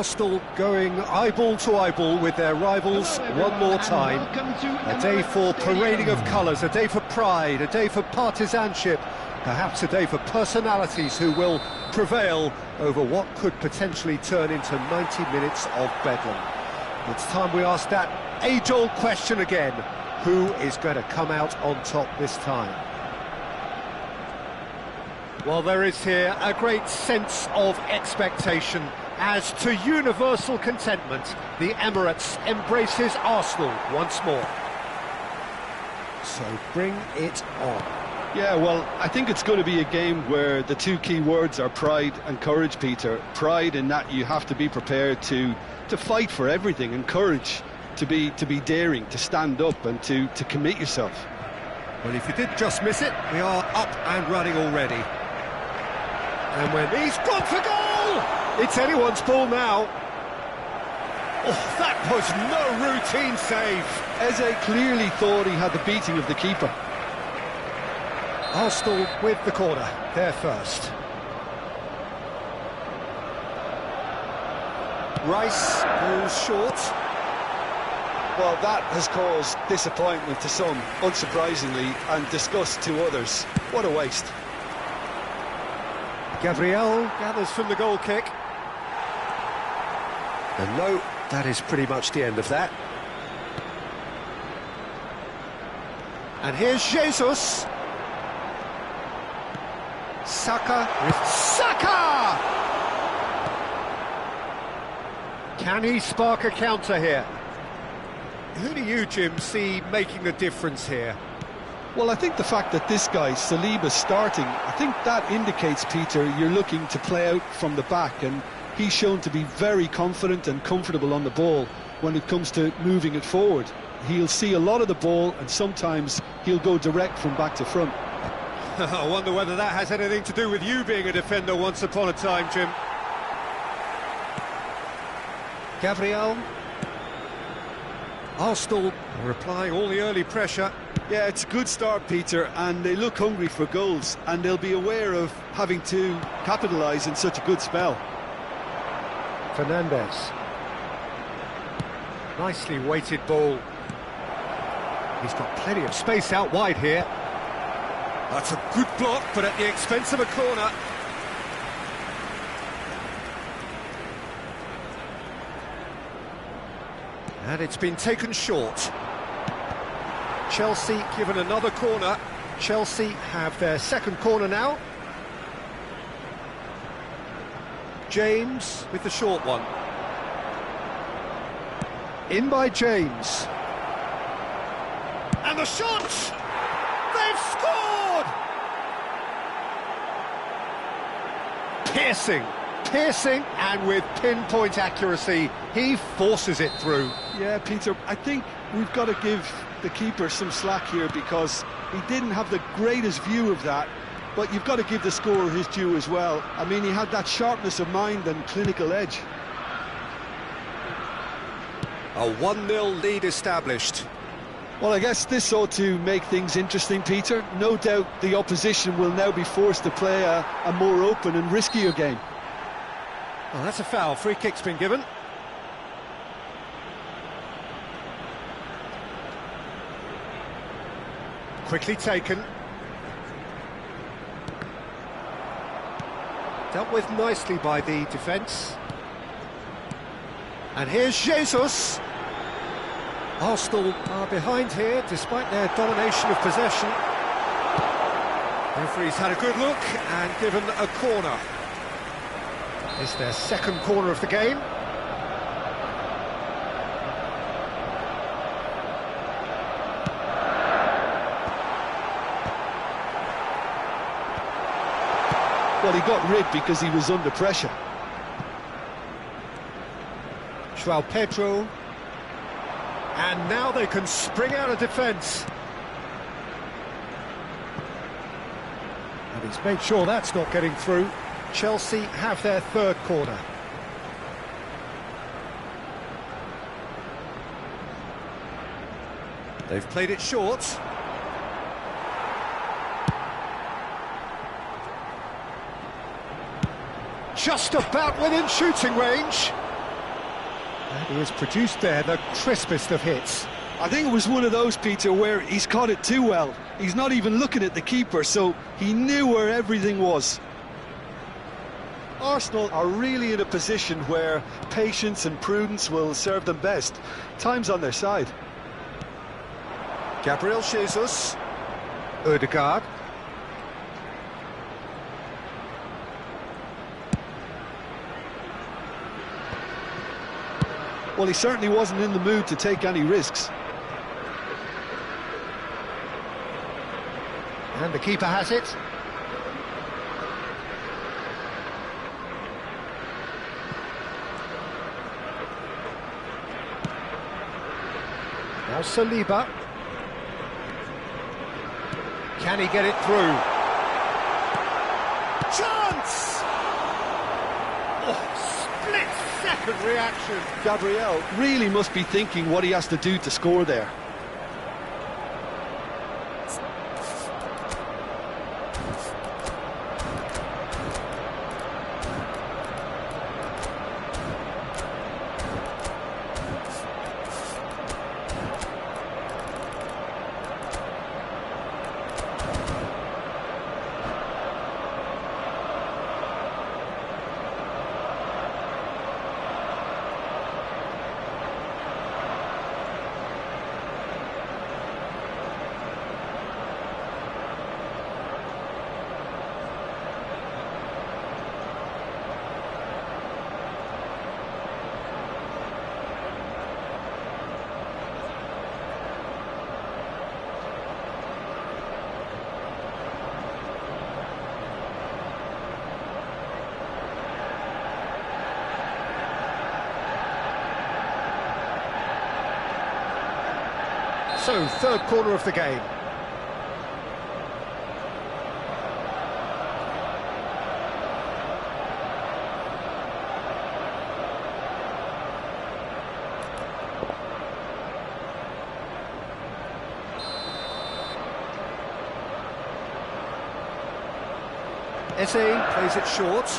Arsenal going eyeball to eyeball with their rivals one more time. A day for parading of colours, a day for pride, a day for partisanship, perhaps a day for personalities who will prevail over what could potentially turn into 90 minutes of bedlam. It's time we ask that age-old question again: who is going to come out on top this time? Well, there is here a great sense of expectation. As to universal contentment, the Emirates embraces Arsenal once more. So bring it on. Yeah, well, I think it's going to be a game where the two key words are pride and courage, Peter. Pride in that you have to be prepared to fight for everything, and courage to be daring, to stand up and to commit yourself. Well, if you did just miss it, we are up and running already. And when he's gone for goal! It's anyone's ball now. Oh, that was no routine save. Eze clearly thought he had the beating of the keeper. Arsenal with the corner, there first. Rice goes short. Well, that has caused disappointment to some, unsurprisingly, and disgust to others. What a waste. Gabriel gathers from the goal kick. And no, that is pretty much the end of that. And here's Jesus. Saka with Saka! Can he spark a counter here? Who do you, Jim, see making the difference here? Well, I think the fact that this guy, Saliba's starting, I think that indicates, Peter, you're looking to play out from the back, and he's shown to be very confident and comfortable on the ball when it comes to moving it forward. He'll see a lot of the ball, and sometimes he'll go direct from back to front. I wonder whether that has anything to do with you being a defender once upon a time, Jim. Gabriel. Arsenal are applying all the early pressure. Yeah, it's a good start, Peter, and they look hungry for goals, and they'll be aware of having to capitalise in such a good spell. Fernandez. Nicely weighted ball. He's got plenty of space out wide here. That's a good block, but at the expense of a corner. And it's been taken short. Chelsea given another corner. Chelsea have their second corner now. James with the short one. In by James. And the shot! They've scored! Piercing, and with pinpoint accuracy, he forces it through. Yeah, Peter, I think we've got to give the keeper some slack here, because he didn't have the greatest view of that, but you've got to give the scorer his due as well. I mean, he had that sharpness of mind and clinical edge. A 1-0 lead established. Well, I guess this ought to make things interesting, Peter. No doubt the opposition will now be forced to play a more open and riskier game. Well, that's a foul. Free kick's been given. Quickly taken. Dealt with nicely by the defence. And here's Jesus. Arsenal are behind here, despite their domination of possession. Referee's had a good look and given a corner. It's their second corner of the game. Well, he got rid because he was under pressure. Joao Pedro. And now they can spring out of defence. And he's made sure that's not getting through. Chelsea have their third corner. They've played it short. Just about within shooting range. And he has produced there the crispest of hits. I think it was one of those, Peter, where he's caught it too well. He's not even looking at the keeper, so he knew where everything was. Arsenal are really in a position where patience and prudence will serve them best. Time's on their side. Gabriel Jesus. Odegaard. Well, he certainly wasn't in the mood to take any risks. And the keeper has it. Now Saliba. Can he get it through? Chance! Oh, split-second reaction. Gabriel really must be thinking what he has to do to score there. So, third corner of the game. Eze plays it short.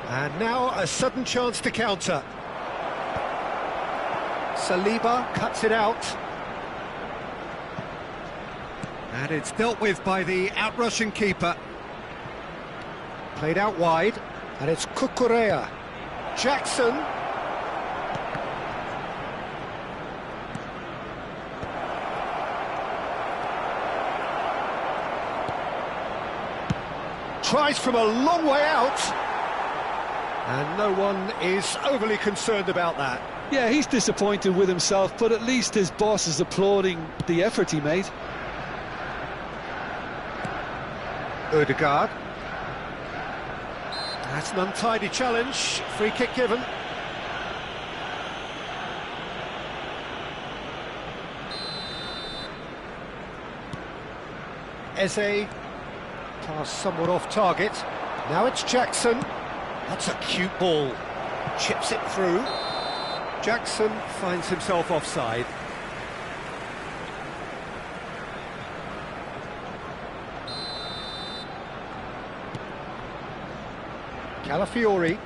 And now a sudden chance to counter. Saliba cuts it out. And it's dealt with by the outrushing keeper. Played out wide, and it's Cucurella. Jackson. Tries from a long way out. And no one is overly concerned about that. Yeah, he's disappointed with himself, but at least his boss is applauding the effort he made. Odegaard. That's an untidy challenge. Free kick given. Eze. Pass somewhat off target. Now it's Jackson. That's a cute ball. Chips it through. Jackson finds himself offside. Calafiori.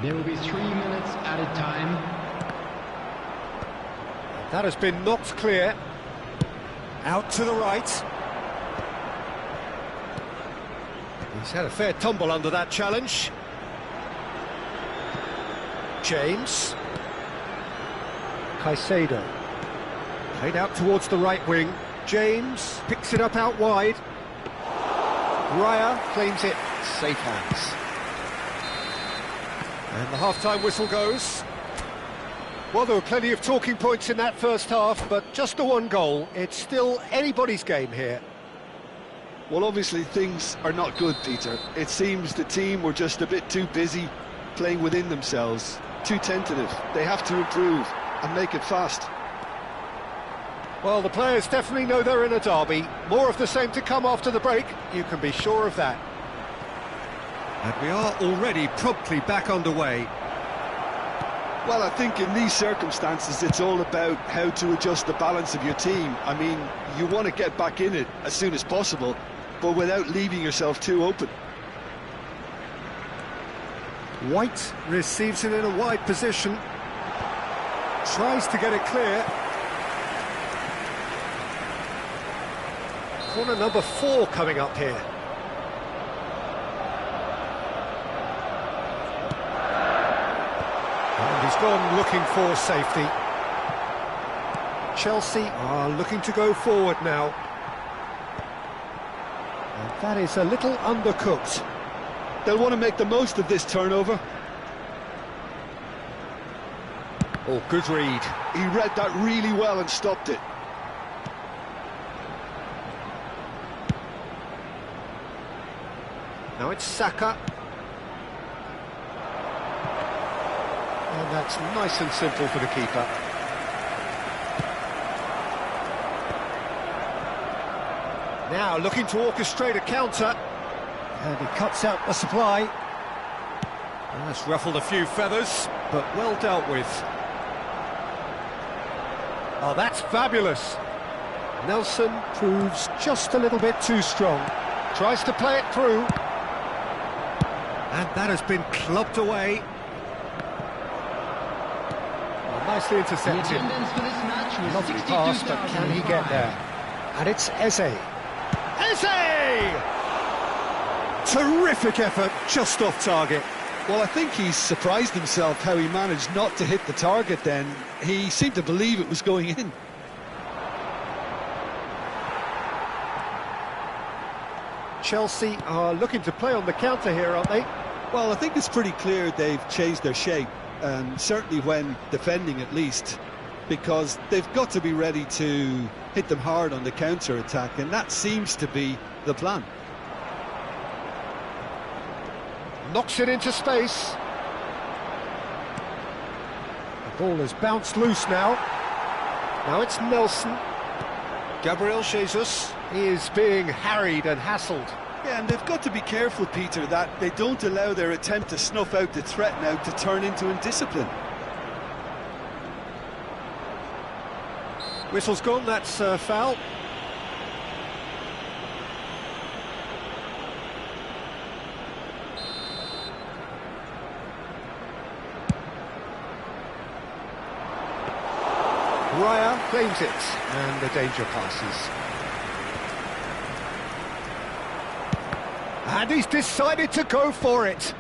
There will be 3 minutes added time. That has been knocked clear. Out to the right. He's had a fair tumble under that challenge. James. Caicedo. Played out towards the right wing. James picks it up out wide. Raya claims it. Safe hands. And the half-time whistle goes. Well, there were plenty of talking points in that first half, but just the one goal. It's still anybody's game here. Well, obviously things are not good, Peter. It seems the team were just a bit too busy playing within themselves, too tentative. They have to improve and make it fast. Well, the players definitely know they're in a derby. More of the same to come after the break, you can be sure of that. And we are already promptly back underway. Well, I think in these circumstances it's all about how to adjust the balance of your team. I mean, you want to get back in it as soon as possible, but without leaving yourself too open. White receives it in a wide position. Tries to get it clear. Corner number 4 coming up here. And he's gone looking for safety. Chelsea are looking to go forward now. And that is a little undercooked. They'll want to make the most of this turnover. Oh, good read. He read that really well and stopped it. Now it's Saka. And that's nice and simple for the keeper. Now looking to orchestrate a counter. And he cuts out the supply. And that's ruffled a few feathers, but well dealt with. Oh, that's fabulous. Nelson proves just a little bit too strong. Tries to play it through. And that has been clubbed away. Well, nicely intercepted. Lovely pass, but can he get there? And it's Eze. Eze! Terrific effort, just off target. Well, I think he's surprised himself how he managed not to hit the target then. He seemed to believe it was going in. Chelsea are looking to play on the counter here, aren't they? Well, I think it's pretty clear they've changed their shape, certainly when defending at least, because they've got to be ready to hit them hard on the counter-attack, and that seems to be the plan. Knocks it into space. The ball has bounced loose now. Now it's Nelson. Gabriel Jesus is being harried and hassled. Yeah, and they've got to be careful, Peter, that they don't allow their attempt to snuff out the threat now to turn into indiscipline. Whistle's gone, that's foul. Raya claims it, and the danger passes. And he's decided to go for it.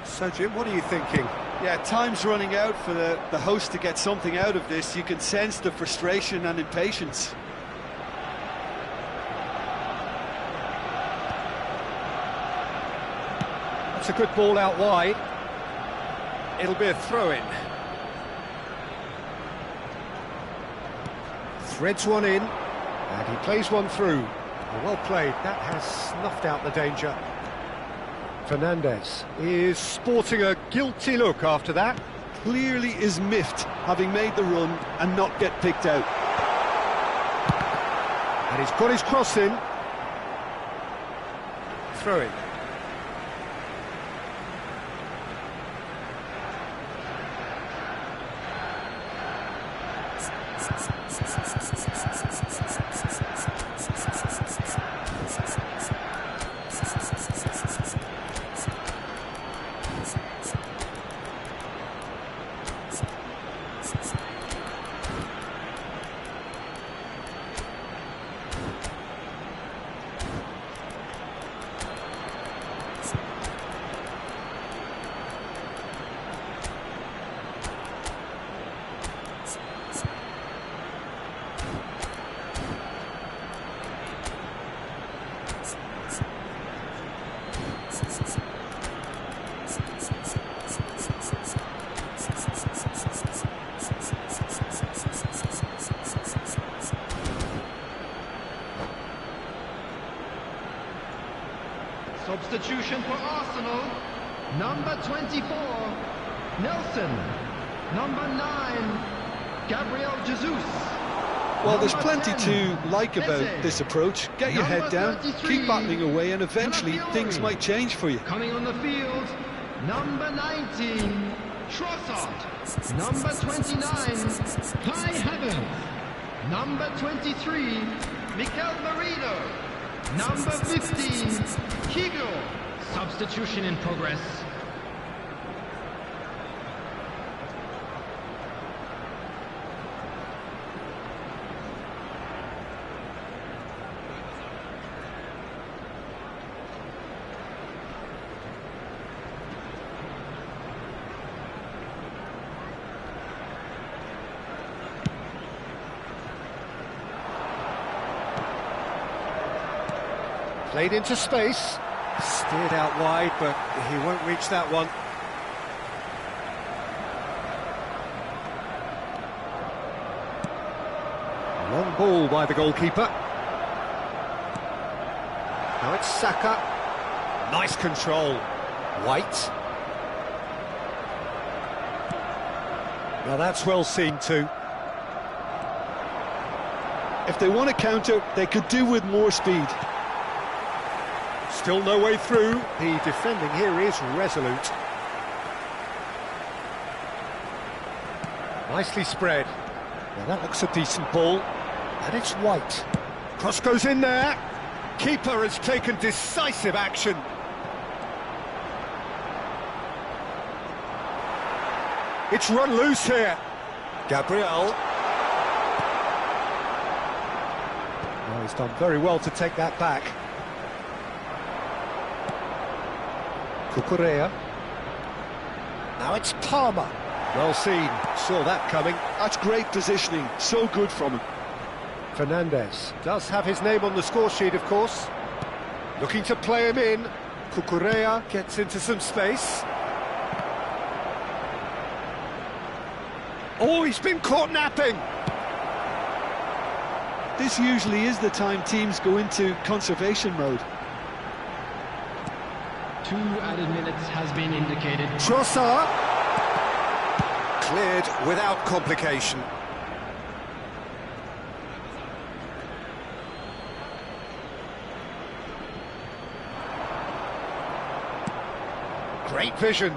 So, Jim, what are you thinking? Yeah, time's running out for the host to get something out of this. You can sense the frustration and impatience. That's a good ball out wide. It'll be a throw-in. Threads one in, and he plays one through. Well played, that has snuffed out the danger. Fernandez is sporting a guilty look after that. Clearly is miffed, having made the run and not get picked out. And he's got his cross in. Throw in. Substitution for Arsenal, number 24, Nelson, number 9, Gabriel Jesus. Well, there's plenty to like about this approach. Get your head down, keep battling away, and eventually things might change for you. Coming on the field, number 19, Trossard, number 29, Kai Havertz, number 23, Mikel Merino, number 15, Kigo, Substitution in progress. Played into space. Steered out wide, but he won't reach that one. Long ball by the goalkeeper. Now it's Saka. Nice control. White. Now that's well seen too. If they want to counter, they could do with more speed. Still no way through. The defending here is resolute. Nicely spread. Well, that looks a decent ball. And it's White. Cross goes in there. Keeper has taken decisive action. It's run loose here. Gabriel. Well, he's done very well to take that back. Cucurella. Now it's Palmer. Well seen, saw that coming. That's great positioning, so good from him. Fernandez does have his name on the score sheet, of course. Looking to play him in. Cucurella gets into some space. Oh, he's been caught napping. This usually is the time teams go into conservation mode. 2 added minutes has been indicated. Trossard. Cleared without complication. Great vision.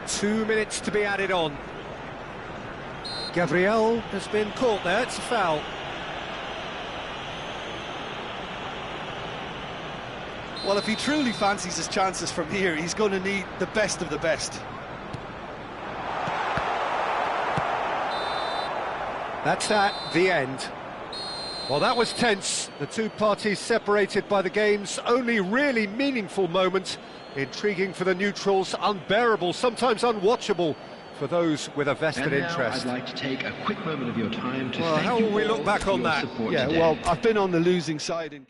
2 minutes to be added on. Gabriel has been caught there, it's a foul. Well, if he truly fancies his chances from here, he's going to need the best of the best. That's the end. Well, that was tense. The two parties separated by the game's only really meaningful moment. Intriguing for the neutrals, unbearable, sometimes unwatchable for those with a vested interest. I'd like to take a quick moment of your time to Well, thank how you will we all look back for on your that? support Yeah, today. well, I've been on the losing side in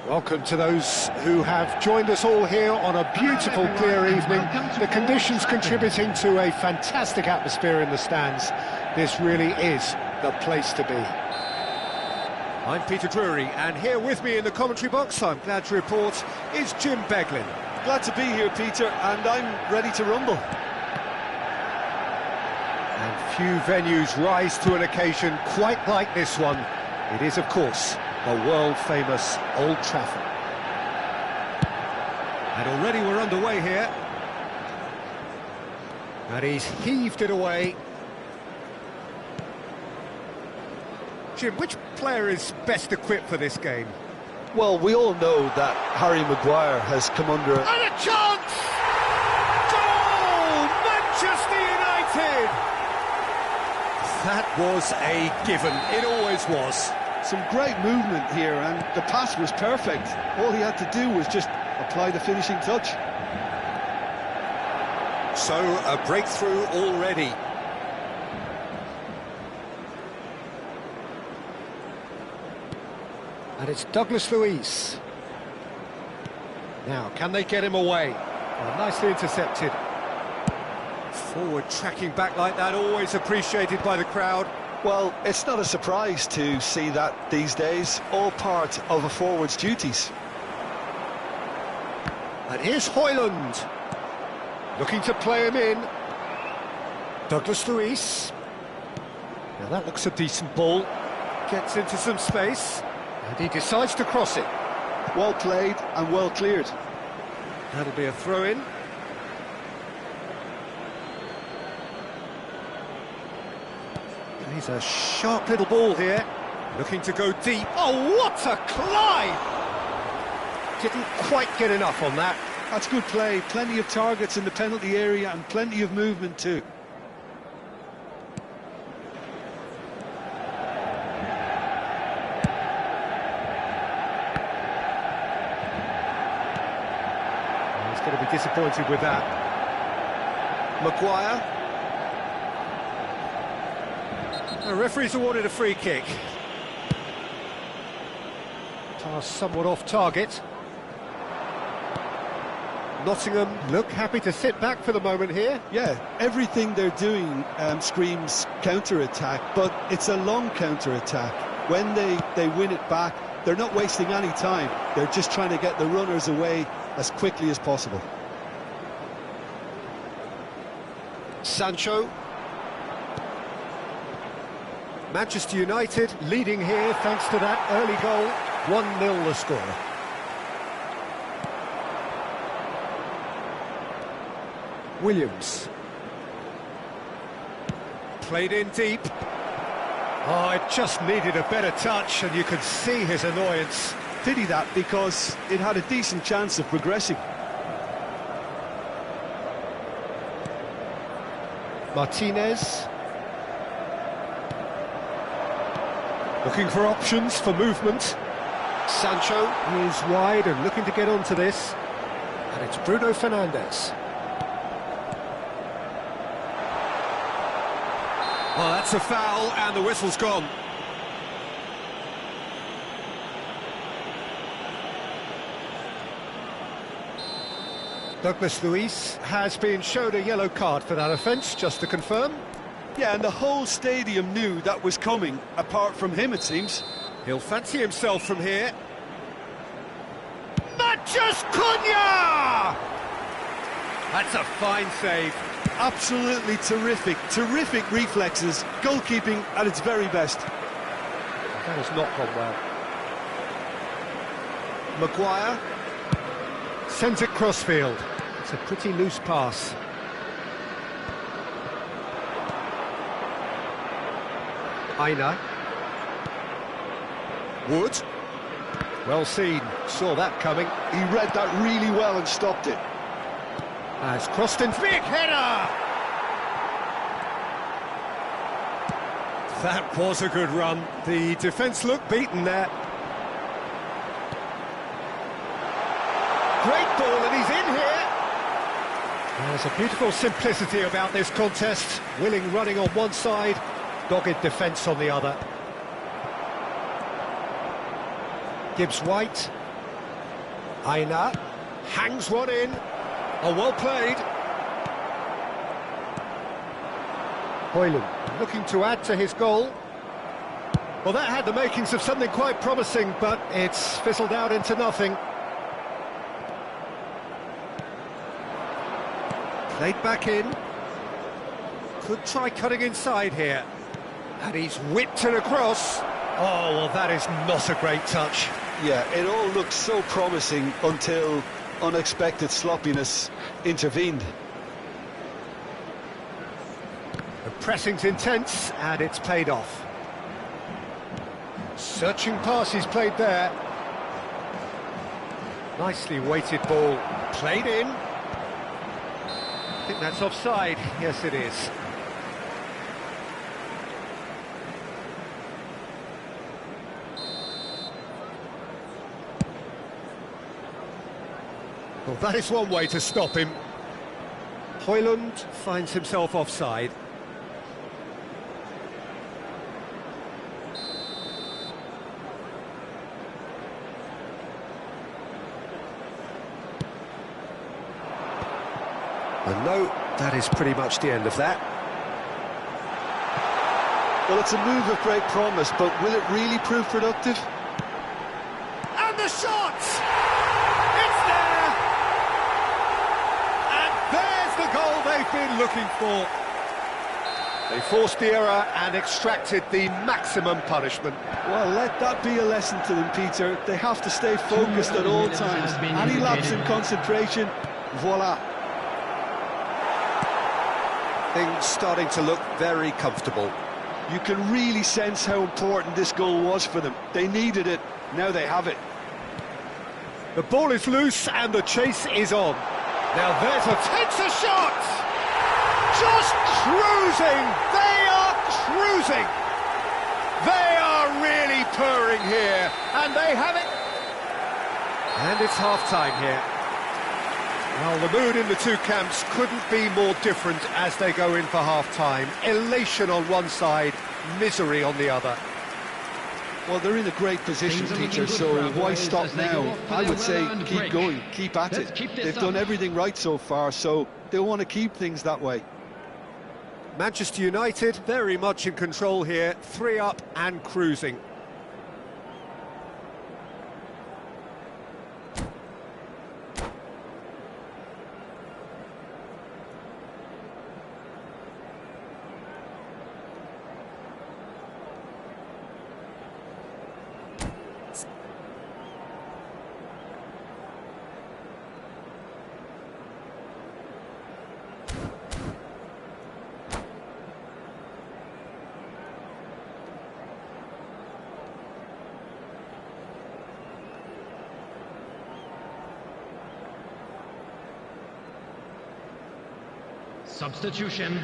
Welcome to those who have joined us all here on a beautiful, clear evening. The conditions contributing to a fantastic atmosphere in the stands. This really is the place to be. I'm Peter Drury, and here with me in the commentary box, I'm glad to report, is Jim Beglin. Glad to be here, Peter, and I'm ready to rumble. And few venues rise to an occasion quite like this one. It is, of course, the world-famous Old Trafford. And already we're underway here. And he's heaved it away. Jim, which player is best equipped for this game? Well, we all know that Harry Maguire has come under... And a chance! Goal! Manchester United! That was a given. It always was. Some great movement here, and the pass was perfect. All he had to do was just apply the finishing touch. So, a breakthrough already. And it's Douglas Luiz. Now, can they get him away? Well, nicely intercepted. Forward tracking back like that, always appreciated by the crowd. Well, it's not a surprise to see that these days, all part of a forward's duties. And here's Højlund, looking to play him in. Douglas Luiz. Now that looks a decent ball. Gets into some space, and he decides to cross it. Well played and well cleared. That'll be a throw-in. He's a sharp little ball here, looking to go deep. Oh, what a climb! Didn't quite get enough on that. That's good play, plenty of targets in the penalty area and plenty of movement too. He's going to be disappointed with that. Maguire. The referee's awarded a free kick. Pass somewhat off target. Nottingham look happy to sit back for the moment here. Yeah, everything they're doing screams counter-attack, but it's a long counter-attack. When they win it back, they're not wasting any time. They're just trying to get the runners away as quickly as possible. Sancho. Manchester United leading here thanks to that early goal. 1-0 the score. Williams. Played in deep. Oh, it just needed a better touch, and you could see his annoyance. Pity that, because it had a decent chance of progressing. Martinez. Looking for options for movement. Sancho is wide and looking to get onto this. And it's Bruno Fernandes. Well, that's a foul, and the whistle's gone. Douglas Luiz has been showed a yellow card for that offence, just to confirm. Yeah, and the whole stadium knew that was coming, apart from him, it seems. He'll fancy himself from here. Matches Cunha! That's a fine save. Absolutely terrific, terrific reflexes, goalkeeping at its very best. That has not gone well. Maguire sends it crossfield. It's a pretty loose pass. Aina. Wood. Well seen, saw that coming. He read that really well and stopped it. Has crossed in, big header! That was a good run. The defence looked beaten there. Great ball, and he's in here. There's a beautiful simplicity about this contest. Willing running on one side, dogged defence on the other. Gibbs White. Aina hangs one in. Oh, well played. Hoyland looking to add to his goal. Well, that had the makings of something quite promising, but it's fizzled out into nothing. Played back in. Could try cutting inside here. And he's whipped it across. Oh, well, that is not a great touch. Yeah, it all looked so promising until unexpected sloppiness intervened. The pressing's intense, and it's paid off. Searching pass he's played there. Nicely weighted ball, played in. I think that's offside. Yes, it is. Well, that is one way to stop him. Hoyland finds himself offside. And no, that is pretty much the end of that. Well, it's a move of great promise, but will it really prove productive? And the shot! It's there! And there's the goal they've been looking for. They forced the error and extracted the maximum punishment. Well, let that be a lesson to them, Peter. They have to stay focused at all times. Any lapse in concentration, voila. Things starting to look very comfortable. You can really sense how important this goal was for them. They needed it, now they have it. The ball is loose and the chase is on. Now there's a tenser shot! Just cruising! They are cruising! They are really purring here, and they have it! And it's half-time here. Well, the mood in the two camps couldn't be more different as they go in for half-time. Elation on one side, misery on the other. Well, they're in a great position, Peter, so why stop now? I would say keep going, keep at it. They've done everything right so far, so they'll want to keep things that way. Manchester United very much in control here, 3 up and cruising. Substitution.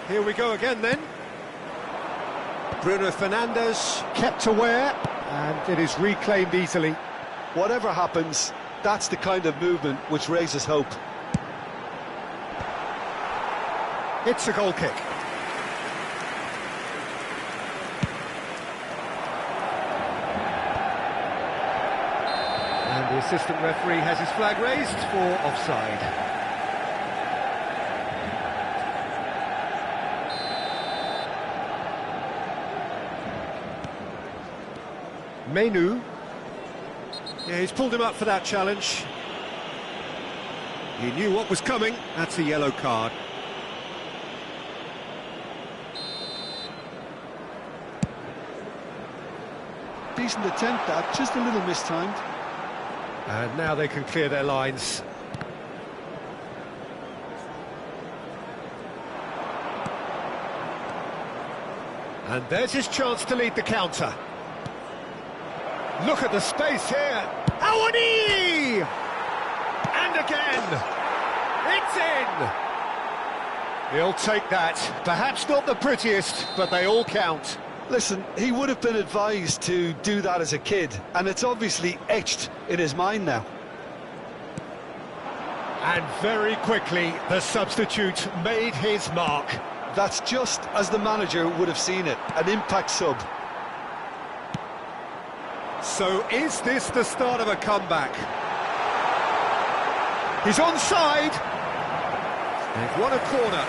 Here we go again then. Bruno Fernandes kept aware, and it is reclaimed easily. Whatever happens, that's the kind of movement which raises hope. It's a goal kick. And The assistant referee has his flag raised for offside. Menu. Yeah, he's pulled him up for that challenge. He knew what was coming. That's a yellow card. Decent attempt, that, just a little mistimed. And now they can clear their lines. And there's his chance to lead the counter. Look at the space here. Awani! And again. It's in. He'll take that. Perhaps not the prettiest, but they all count. Listen, he would have been advised to do that as a kid, and it's obviously etched in his mind now. And very quickly, the substitute made his mark. That's just as the manager would have seen it, an impact sub. So is this the start of a comeback? He's onside. They've won a corner.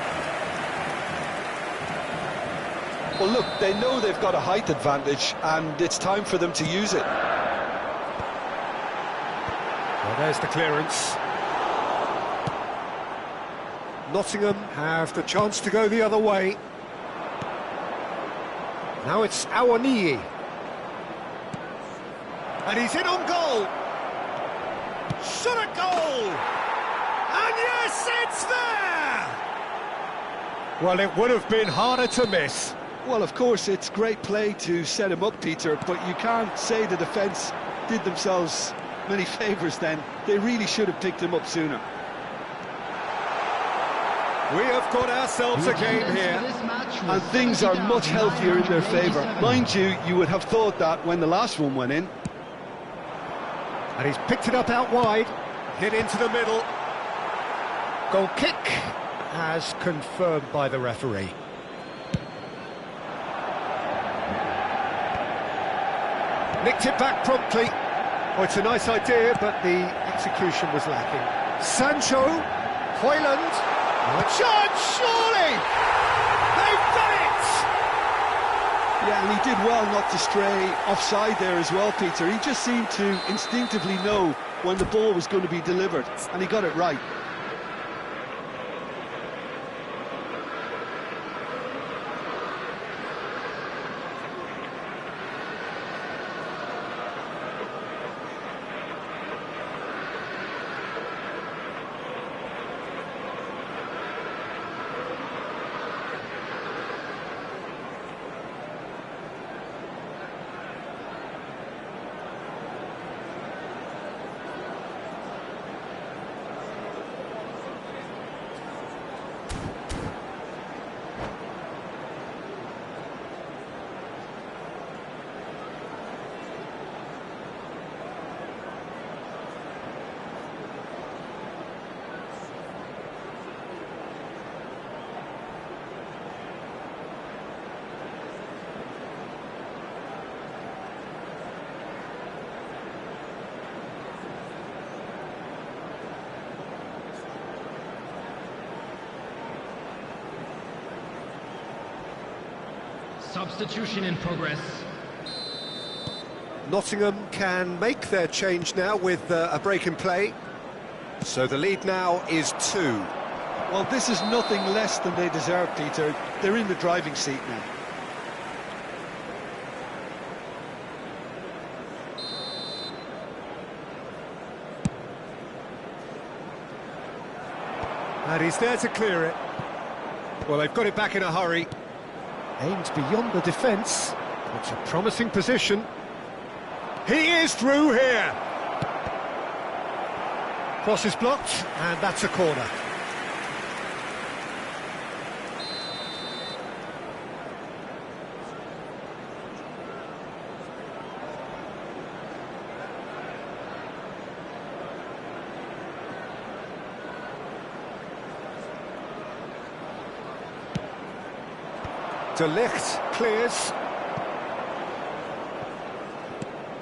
Well, look, they know they've got a height advantage, and it's time for them to use it. Well, there's the clearance. Nottingham have the chance to go the other way. Now it's Awani. And he's in on goal. Shot a goal. And yes, it's there! Well, it would have been harder to miss. Well, of course, it's great play to set him up, Peter, but you can't say the defence did themselves many favours then. They really should have picked him up sooner. We have got ourselves a game here. And things are much healthier in their favour. Mind you, you would have thought that when the last one went in. And he's picked it up out wide. Hit into the middle. Goal kick, as confirmed by the referee. Nicked it back promptly. Oh, it's a nice idea, but the execution was lacking. Sancho, Hoyland, a chance, surely! They've done it! Yeah, and he did well not to stray offside there as well, Peter. He just seemed to instinctively know when the ball was going to be delivered, and he got it right. Substitution in progress. Nottingham can make their change now with a break in play. So the lead now is 2. Well, this is nothing less than they deserve, Peter. They're in the driving seat now. And he's there to clear it. Well, they've got it back in a hurry. Aims beyond the defence. It's a promising position. He is through here. Cross is blocked, and that's a corner. De Ligt clears.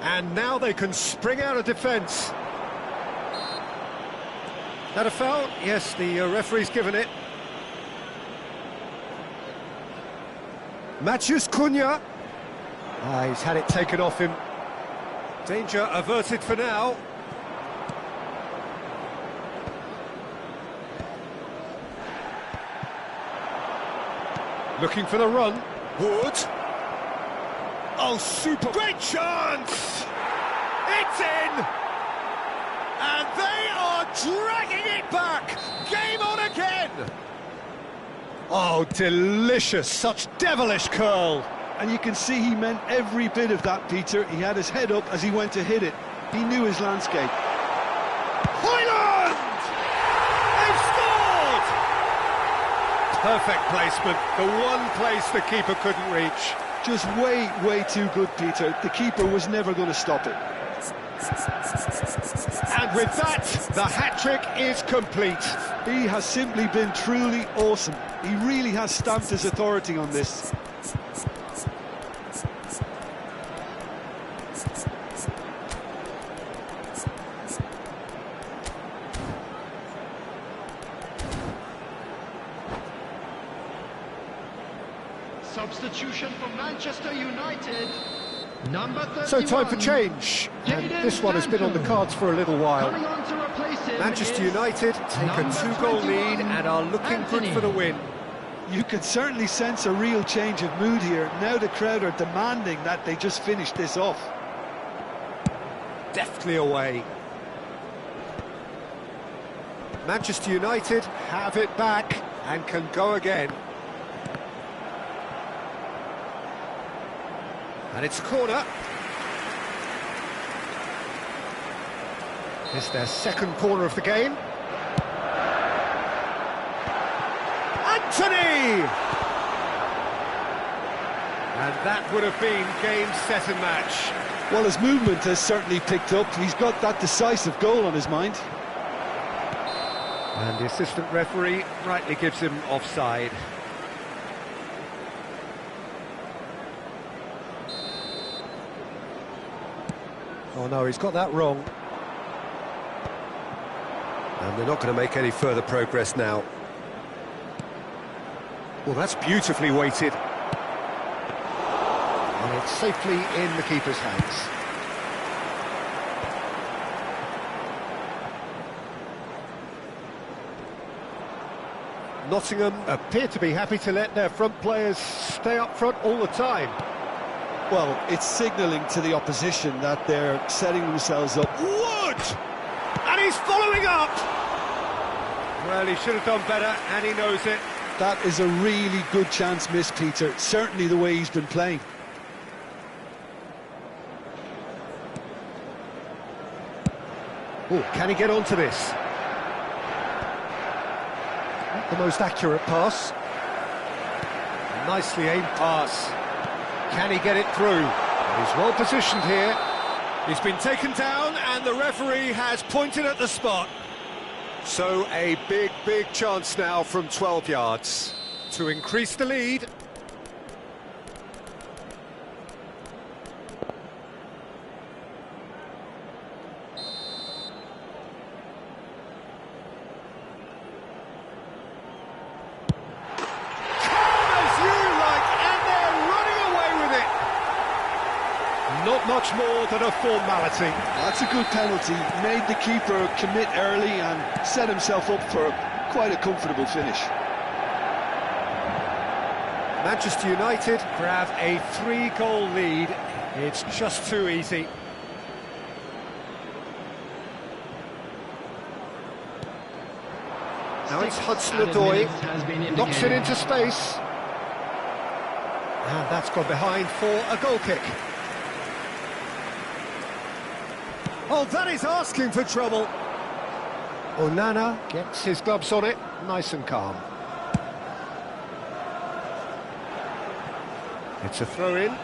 And now they can spring out of defence. That a foul? Yes, the referee's given it. Matheus Cunha. He's had it taken off him. Danger averted for now. Looking for the run. Wood. Oh, super. Great chance! It's in! And they are dragging it back! Game on again! Oh, delicious! Such devilish curl! And you can see he meant every bit of that, Peter. He had his head up as he went to hit it. He knew his landscape. Hoyland! They've scored! Perfect placement. The one place the keeper couldn't reach. Just way too good, Peter. The keeper was never going to stop it. And with that, the hat-trick is complete. He has simply been truly awesome. He really has stamped his authority on this. Substitution for Manchester United. Number 31. So time for change. And this one has been on the cards for a little while. Coming on to replace him Manchester is United take a number 2-goal 21, lead and are looking good for the win. You can certainly sense a real change of mood here. Now the crowd are demanding that they just finish this off. Deftly away. Manchester United have it back and can go again. And it's a corner. It's their second corner of the game. Anthony! And that would have been game, set and match. Well, his movement has certainly picked up. He's got that decisive goal on his mind. And the assistant referee rightly gives him offside. Oh no, he's got that wrong. And they're not going to make any further progress now. Well, that's beautifully weighted. And it's safely in the keeper's hands. Nottingham appear to be happy to let their front players stay up front all the time. Well, it's signalling to the opposition that they're setting themselves up. Wood! And he's following up! Well, he should have done better, and he knows it. That is a really good chance missed, Peter. Certainly the way he's been playing. Oh, can he get onto this? Not the most accurate pass. Nicely aimed pass. Can he get it through? He's well positioned here. He's been taken down and the referee has pointed at the spot. So a big chance now from 12 yards to increase the lead. Not much more than a formality. That's a good penalty. Made the keeper commit early and set himself up for quite a comfortable finish. Manchester United grab a 3-goal lead. It's just too easy. Now it's Hudson-Odoi, knocks it into space. And that's gone behind for a goal kick. Oh, that is asking for trouble. Onana gets his gloves on it, nice and calm. It's a throw-in.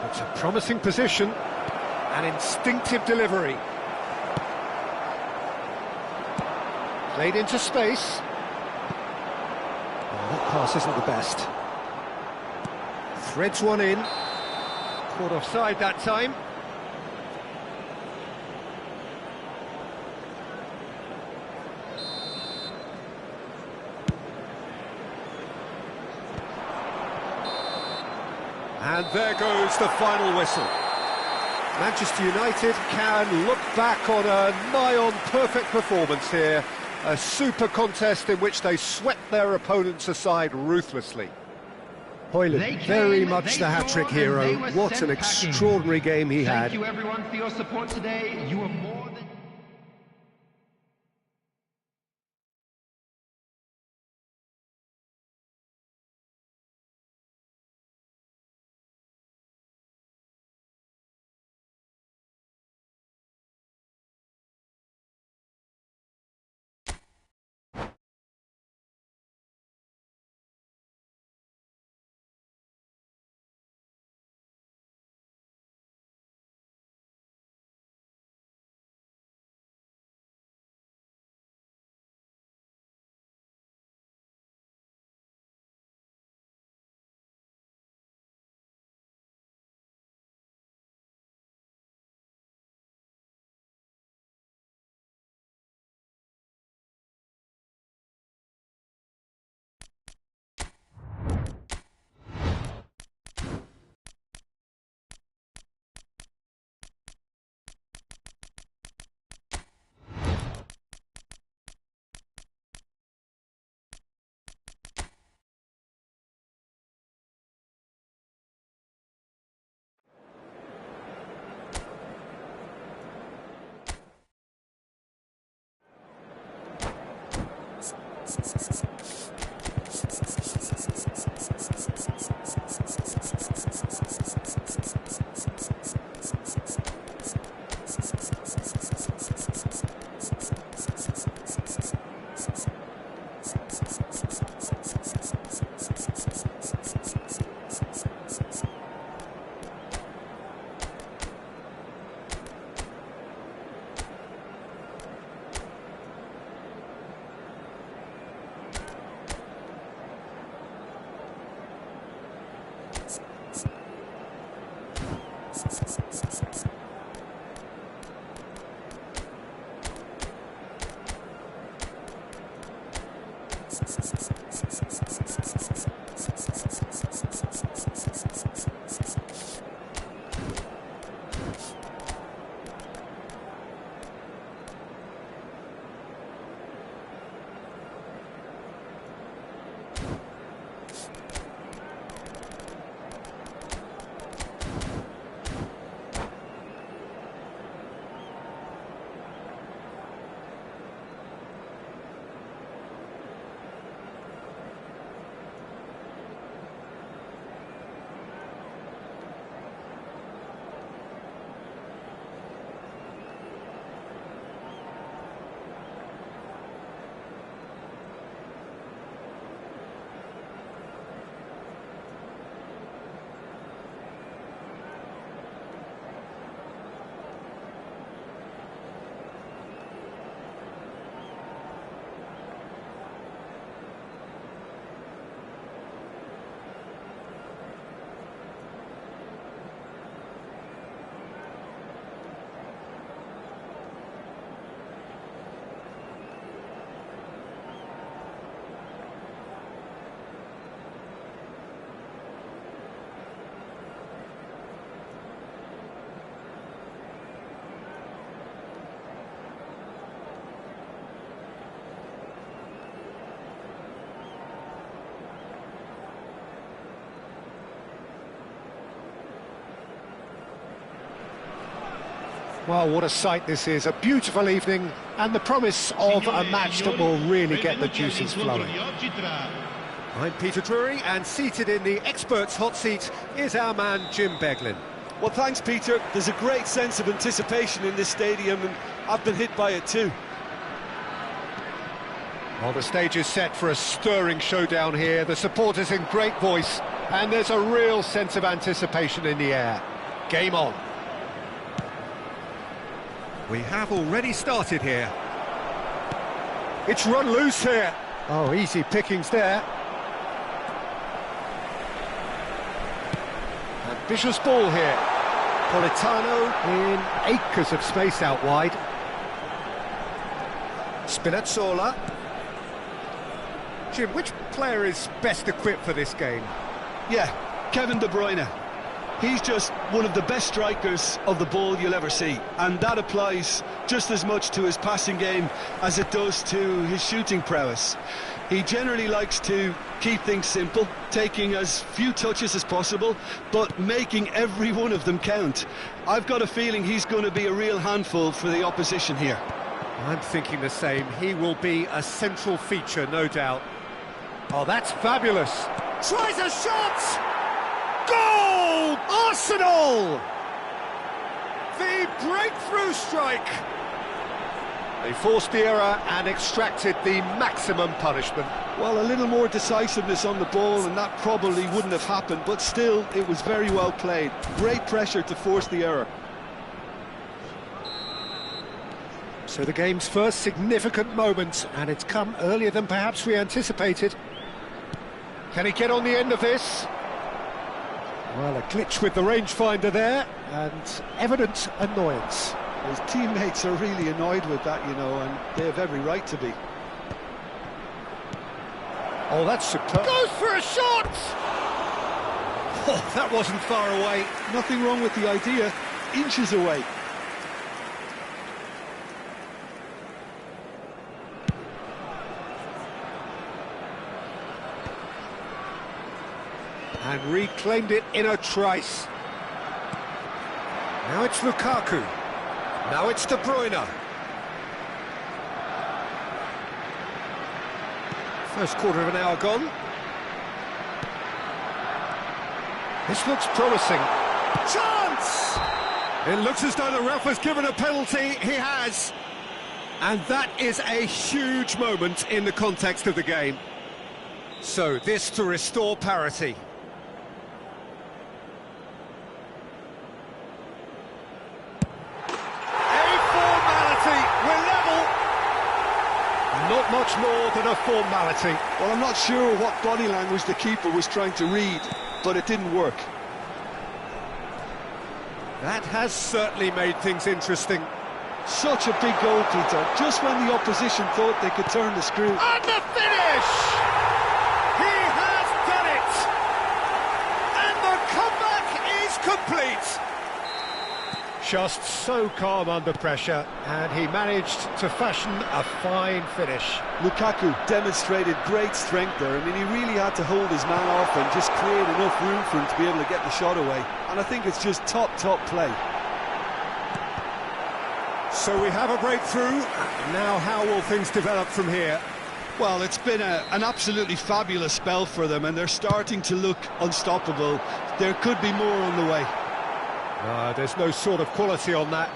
It's a promising position, an instinctive delivery. Played into space. pass isn't the best. Threads one in. Caught offside that time. And there goes the final whistle. Manchester United can look back on a nigh-on perfect performance here. A super contest in which they swept their opponents aside ruthlessly. Højlund, very much the hat-trick hero. What an extraordinary game he had. Thank you everyone for your support today. You are more than... Well, what a sight this is, a beautiful evening and the promise of a match that will really get the juices flowing. I'm Peter Drury, and seated in the experts' hot seat is our man Jim Beglin. Well, thanks, Peter. There's a great sense of anticipation in this stadium, and I've been hit by it too. Well, the stage is set for a stirring showdown here. The supporters in great voice, and there's a real sense of anticipation in the air. Game on. We have already started here. It's run loose here. Oh, easy pickings there. Vicious ball here. Politano in acres of space out wide. Spinazzola. Jim, which player is best equipped for this game? Yeah, Kevin De Bruyne. He's just one of the best strikers of the ball you'll ever see, and that applies just as much to his passing game as it does to his shooting prowess. He generally likes to keep things simple, taking as few touches as possible, but making every one of them count. I've got a feeling he's going to be a real handful for the opposition here. I'm thinking the same. He will be a central feature, no doubt. Oh, that's fabulous. Tries a shot! Goal! Arsenal! The breakthrough strike! They forced the error and extracted the maximum punishment. Well, a little more decisiveness on the ball and that probably wouldn't have happened, but still, it was very well played. Great pressure to force the error. So the game's first significant moment, and it's come earlier than perhaps we anticipated. Can he get on the end of this? Well, a glitch with the rangefinder there, and evident annoyance. His teammates are really annoyed with that, you know, and they have every right to be. Oh, that's superb. Goes for a shot! Oh, that wasn't far away. Nothing wrong with the idea, inches away. And reclaimed it in a trice. Now it's Lukaku. Now it's De Bruyne. First quarter of an hour gone. This looks promising. Chance! It looks as though the ref has given a penalty. He has. And that is a huge moment in the context of the game. So this to restore parity. Not much more than a formality. Well, I'm not sure what body language the keeper was trying to read, but it didn't work. That has certainly made things interesting. Such a big goal, Peter, just when the opposition thought they could turn the screw. And the finish! He has done it! And the comeback is complete! Just so calm under pressure, and he managed to fashion a fine finish. Lukaku demonstrated great strength there. I mean, he really had to hold his man off and just create enough room for him to be able to get the shot away. And I think it's just top play. So we have a breakthrough. Now how will things develop from here? Well, it's been an absolutely fabulous spell for them, and they're starting to look unstoppable. There could be more on the way. There's no sort of quality on that.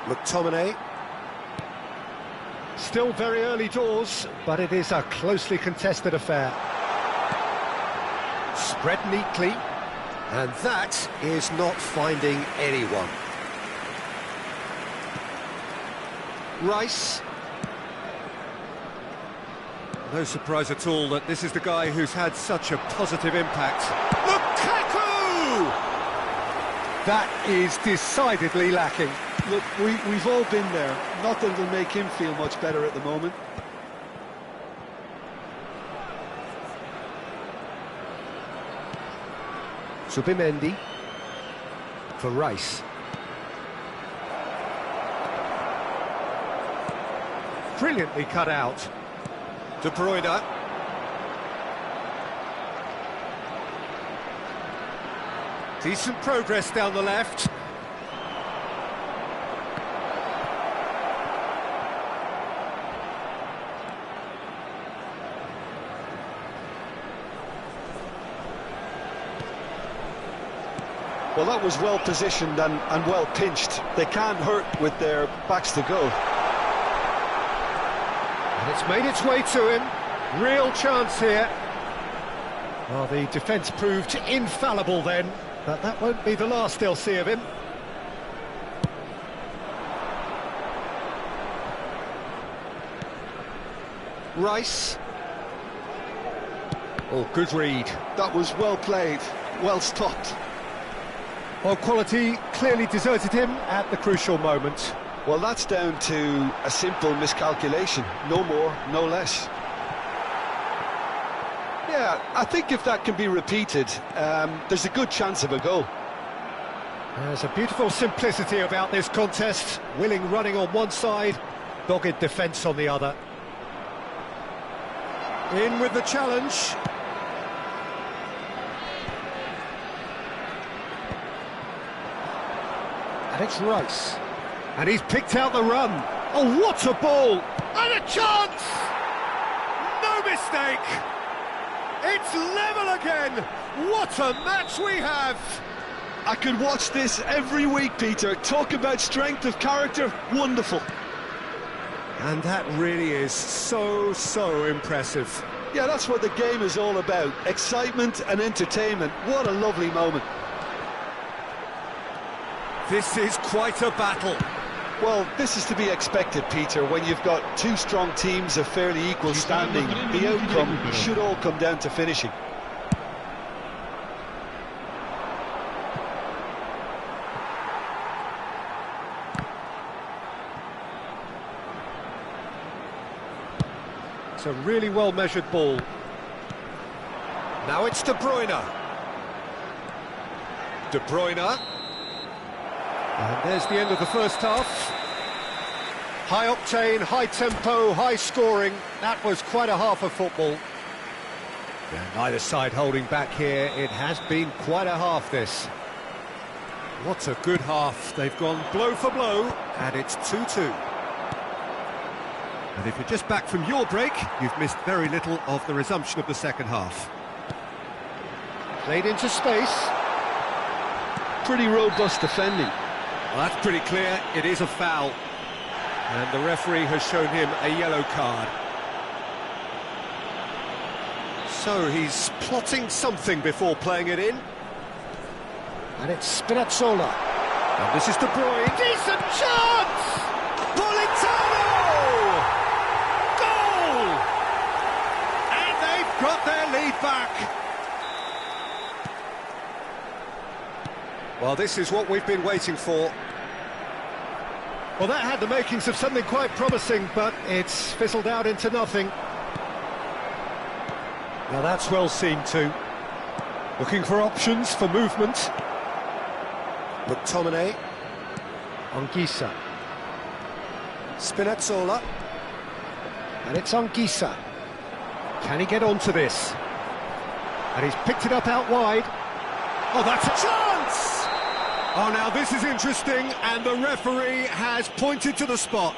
McTominay. Still very early doors, but it is a closely contested affair. Spread neatly, and that is not finding anyone. Rice. No surprise at all that this is the guy who's had such a positive impact. Lukaku! That is decidedly lacking. Look, we've all been there. Not that it'll make him feel much better at the moment. Subimendi for Rice. Brilliantly cut out. De Bruyne. Decent progress down the left. Well, that was well positioned and well pinched. They can't hurt with their backs to go. And it's made its way to him. Real chance here. Well, the defence proved infallible then, but that won't be the last they'll see of him. Rice. Oh, good read. That was well played, well stopped. Well, quality clearly deserted him at the crucial moment. Well, that's down to a simple miscalculation. No more, no less. Yeah, I think if that can be repeated, there's a good chance of a goal. There's a beautiful simplicity about this contest. Willing running on one side, dogged defence on the other. In with the challenge. And it's Rice. And he's picked out the run. Oh, what a ball! And a chance! No mistake! It's level again! What a match we have! I could watch this every week, Peter. Talk about strength of character, wonderful. And that really is so impressive. Yeah, that's what the game is all about. Excitement and entertainment. What a lovely moment. This is quite a battle. Well, this is to be expected, Peter, when you've got two strong teams of fairly equal standing. The outcome should all come down to finishing. It's a really well-measured ball. Now it's De Bruyne. De Bruyne. And there's the end of the first half. High octane, high tempo, high scoring. That was quite a half of football. And neither side holding back here. It has been quite a half, this. What a good half. They've gone blow for blow, and it's 2-2. And if you're just back from your break, you've missed very little of the resumption of the second half. Played into space. Pretty robust defending. Well, that's pretty clear. It is a foul. And the referee has shown him a yellow card. So he's plotting something before playing it in. And it's Spinazzola. And this is De Bruyne. Decent chance! Politano! Goal! And they've got their lead back. Well, this is what we've been waiting for. Well, that had the makings of something quite promising, but it's fizzled out into nothing. Now that's well seen too. Looking for options for movement. McTominay. Anguissa. Spinazzola. And it's Anguissa. Can he get onto this? And he's picked it up out wide. Oh, that's a chance! Oh, now this is interesting, and the referee has pointed to the spot.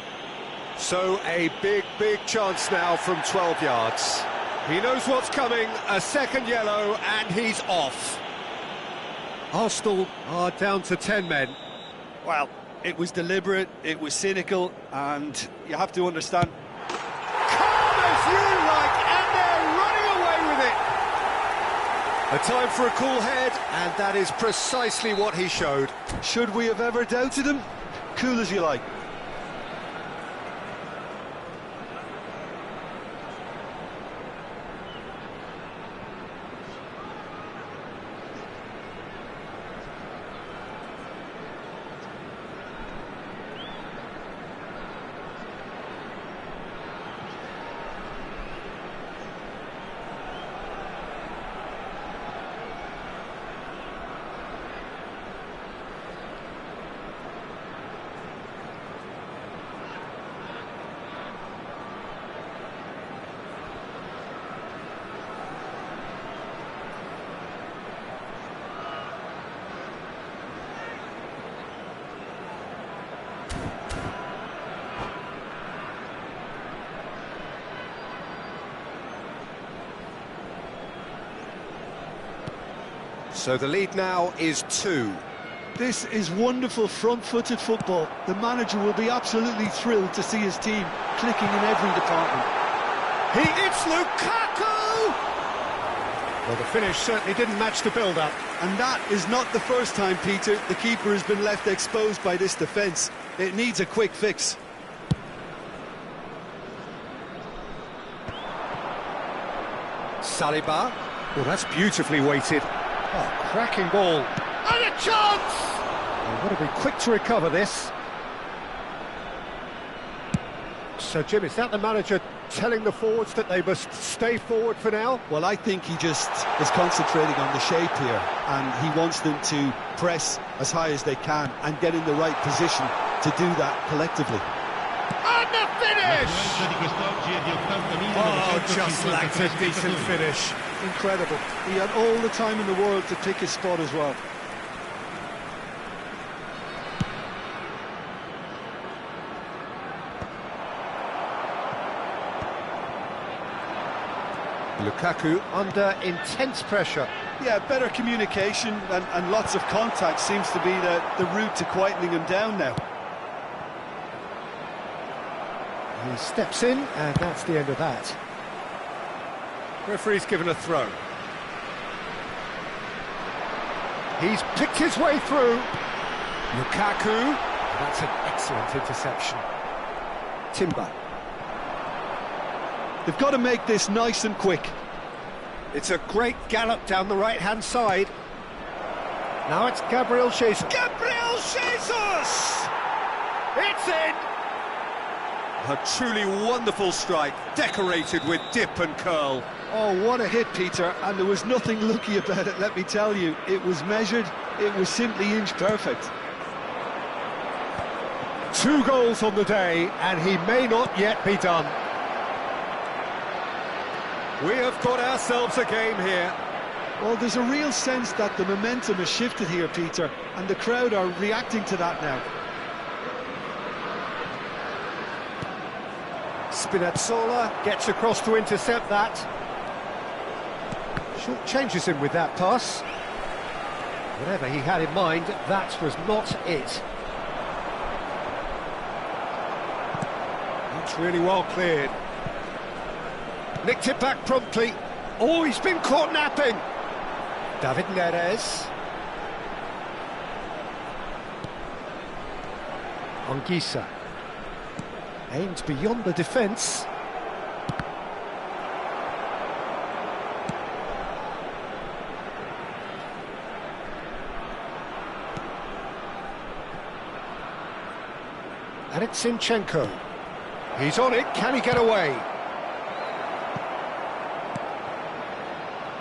So a big chance now from 12 yards. He knows what's coming, a second yellow, and he's off. Arsenal are down to 10 men. Well, it was deliberate, it was cynical, and you have to understand. Calm as you like, and they're running away with it. A time for a cool head, and that is precisely what he showed. Should we have ever doubted him? Cool as you like. So the lead now is 2. This is wonderful front-footed football. The manager will be absolutely thrilled to see his team clicking in every department. It's Lukaku! Well, the finish certainly didn't match the build-up. And that is not the first time, Peter, the keeper has been left exposed by this defence. It needs a quick fix. Saliba. Well, that's beautifully weighted. Oh, cracking ball. And a chance! They've got to be quick to recover this. So, Jim, is that the manager telling the forwards that they must stay forward for now? Well, I think he just is concentrating on the shape here, and he wants them to press as high as they can and get in the right position to do that collectively. And the finish! Oh, just lacked a decent finish. Incredible. He had all the time in the world to pick his spot as well. Lukaku under intense pressure. Yeah, better communication and lots of contact seems to be the route to quietening him down now. He steps in, and that's the end of that. Referee's given a throw. He's picked his way through. Lukaku. That's an excellent interception. Timber. They've got to make this nice and quick. It's a great gallop down the right-hand side. Now it's Gabriel Jesus. Gabriel Jesus! It's in! A truly wonderful strike, decorated with dip and curl. Oh, what a hit, Peter, and there was nothing lucky about it, let me tell you. It was measured, it was simply inch perfect. 2 goals on the day, and he may not yet be done. We have got ourselves a game here. Well, there's a real sense that the momentum has shifted here, Peter, and the crowd are reacting to that now. Spinazzola gets across to intercept that. Short changes him with that pass. Whatever he had in mind, that was not it. That's really well cleared. Nicked it back promptly. Oh, he's been caught napping. David Neres. Anguissa. Aimed beyond the defence. And it's Zinchenko. He's on it, can he get away?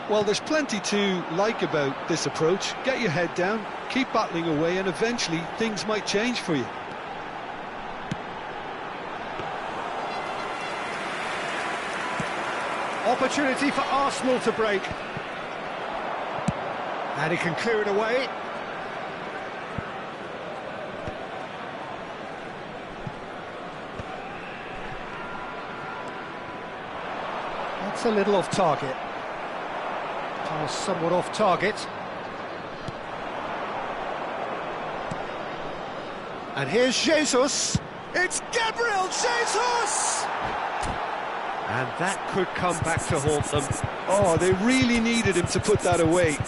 Well, there's plenty to like about this approach. Get your head down, keep battling away, and eventually things might change for you. Opportunity for Arsenal to break. And he can clear it away. That's a little off target. Pass somewhat off target. And here's Jesus. It's Gabriel Jesus! And that could come back to haunt them. Oh, they really needed him to put that away.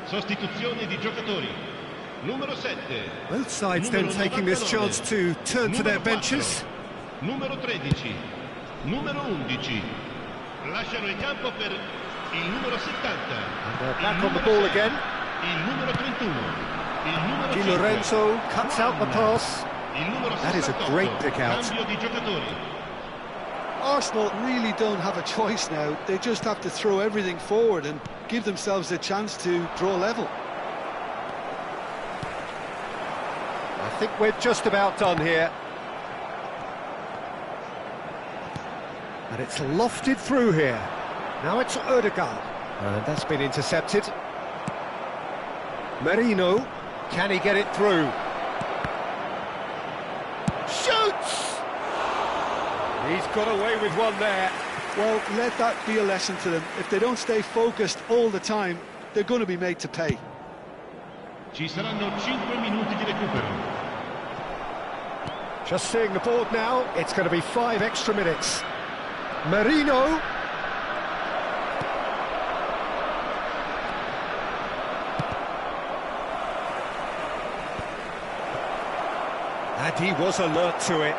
Sostituzione di giocatori. Numero 7. Both sides then taking this chance to turn to their benches. Numero 13. Numero 11. Lasciano il campo per il numero 70. And they're back on the ball again. Il numero 31. Il numero Di 5. Lorenzo cuts out the pass. Il numero 68. That is a great pick out. Cambio di giocatori. Arsenal really don't have a choice now. They just have to throw everything forward and give themselves a chance to draw level. I think we're just about done here. And it's lofted through here. Now it's Odegaard. And that's been intercepted. Merino. Can he get it through? Shoots! He's got away with one there. Well, let that be a lesson to them. If they don't stay focused all the time, they're going to be made to pay. Ci saranno 5 minuti di recupero. Just seeing the board now, it's going to be 5 extra minutes. Merino. And he was alert to it.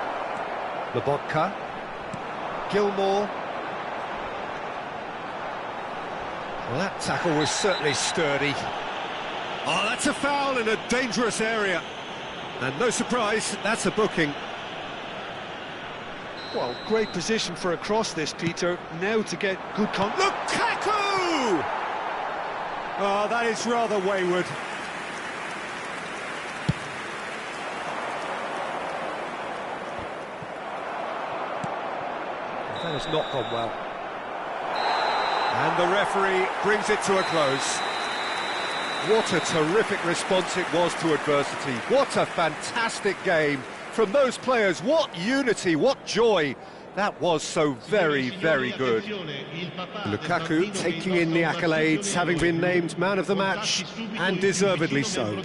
Lobotka. Gilmore. Well, that tackle was certainly sturdy. Oh, that's a foul in a dangerous area. And no surprise, that's a booking. Well, great position for a cross this, Peter. Now to get good Lukaku! Oh, that is rather wayward. That has not gone well. And the referee brings it to a close. What a terrific response it was to adversity. What a fantastic game from those players. What unity, what joy. That was so very, very good. Lukaku taking in the accolades, having been named man of the match, and deservedly so.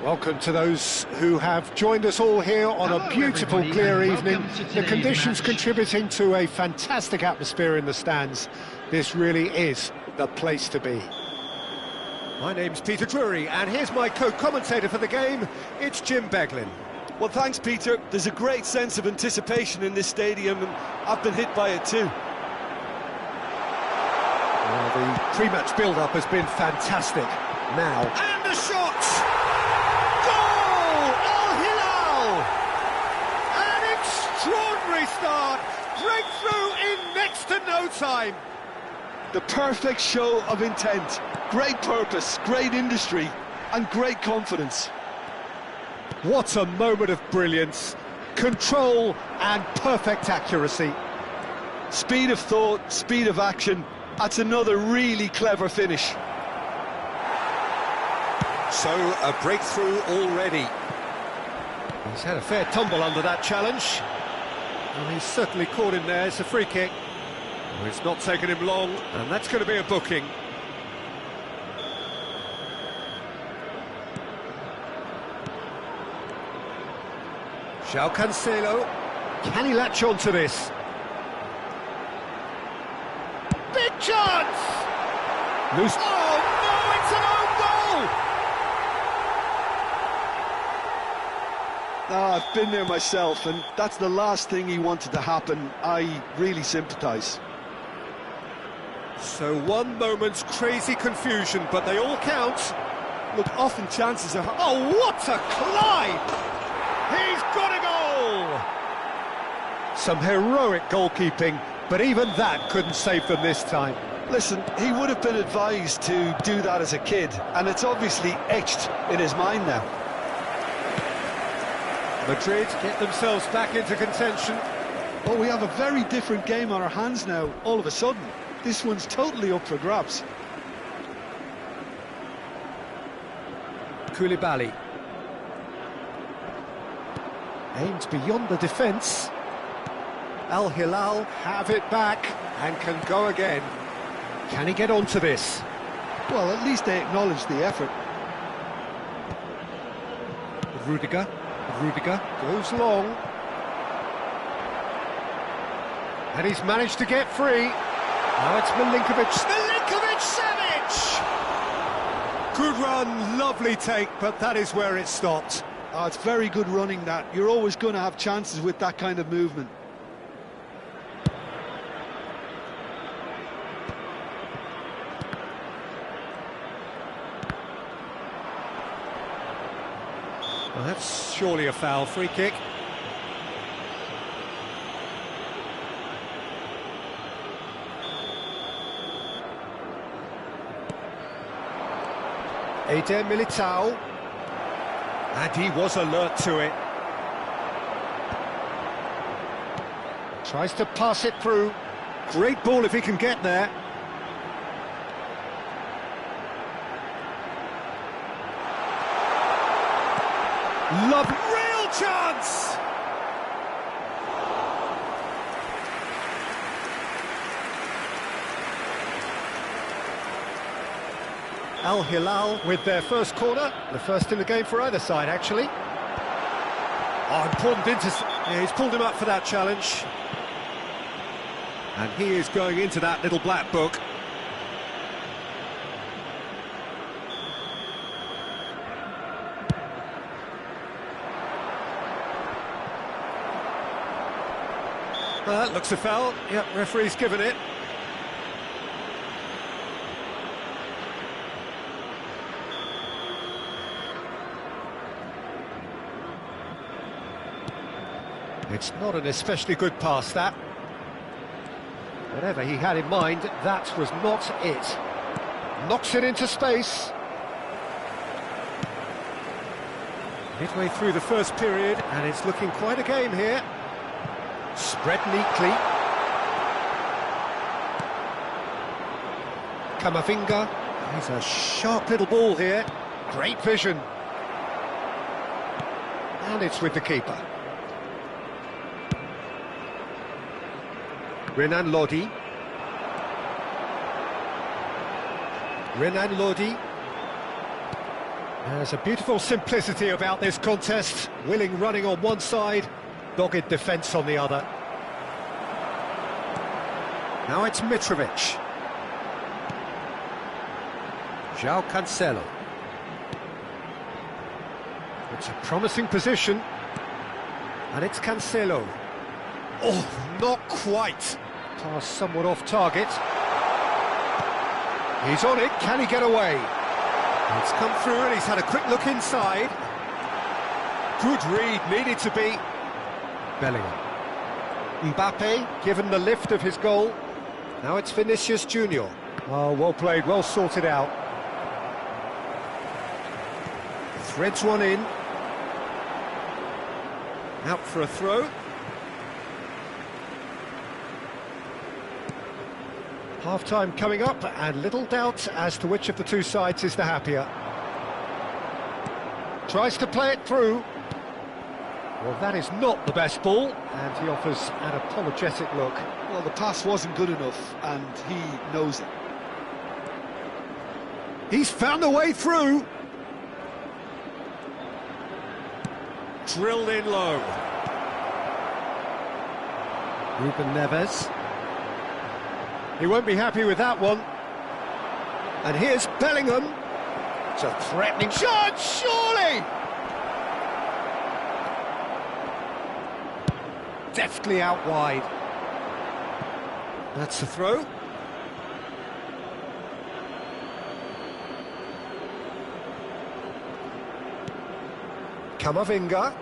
Welcome to those who have joined us all here on a beautiful, clear evening. The conditions contributing to a fantastic atmosphere in the stands. This really is the place to be. My name's Peter Drury, and here's my co-commentator for the game. It's Jim Beglin. Well, thanks, Peter. There's a great sense of anticipation in this stadium, and I've been hit by it too. Well, the pre-match build-up has been fantastic. Now... And the shot! Extraordinary start, breakthrough in next to no time. The perfect show of intent, great purpose, great industry, and great confidence. What a moment of brilliance, control and perfect accuracy. Speed of thought, speed of action, that's another really clever finish. So, a breakthrough already. He's had a fair tumble under that challenge. Well, he's certainly caught him there. It's a free kick. Well, it's not taken him long, and that's going to be a booking. João Cancelo. Can he latch on to this? Big chance! Loose. Oh, no, it's an own goal! I've been there myself, and that's the last thing he wanted to happen. I really sympathise. So one moment's crazy confusion, but they all count. Look, often chances are... Oh, what a climb! He's got a goal! Some heroic goalkeeping, but even that couldn't save them this time. Listen, he would have been advised to do that as a kid, and it's obviously etched in his mind now. Madrid get themselves back into contention. But we have a very different game on our hands now, all of a sudden. This one's totally up for grabs. Koulibaly. Aims beyond the defence. Al Hilal have it back and can go again. Can he get onto this? Well, at least they acknowledge the effort. Rudiger goes long. And he's managed to get free. Now it's Milinkovic. Milinkovic-Savic! Good run, lovely take, but that is where it stopped. Oh, it's very good running, that. You're always going to have chances with that kind of movement. Well, that's surely a foul. Free kick. Eder Militao. And he was alert to it. Tries to pass it through. Great ball if he can get there. Love, real chance! Al Hilal with their first corner, the first in the game for either side, actually. Oh, important yeah, he's pulled him up for that challenge. And he is going into that little black book. That looks a foul. Yep, referee's given it. It's not an especially good pass, that. Whatever he had in mind, that was not it. Knocks it into space. Midway through the first period, and it's looking quite a game here. Spread neatly. Camavinga. He's a sharp little ball here. Great vision. And it's with the keeper. Renan Lodi. Renan Lodi. There's a beautiful simplicity about this contest. Willing running on one side, dogged defence on the other. Now it's Mitrovic. João Cancelo. It's a promising position. And it's Cancelo. Oh, not quite. Pass somewhat off target. He's on it, can he get away? It's come through and he's had a quick look inside. Good read, needed to be. Bellingham. Mbappe, given the lift of his goal. Now it's Vinicius Junior. Oh, well played, well sorted out. Threads one in. Out for a throw. Half-time coming up, and little doubt as to which of the two sides is the happier. Tries to play it through. Well, that is not the best ball, and he offers an apologetic look. Well, the pass wasn't good enough, and he knows it. He's found a way through. Drilled in low. Ruben Neves. He won't be happy with that one. And here's Bellingham. It's a threatening shot, surely! Deftly out wide. That's the throw. Camavinga.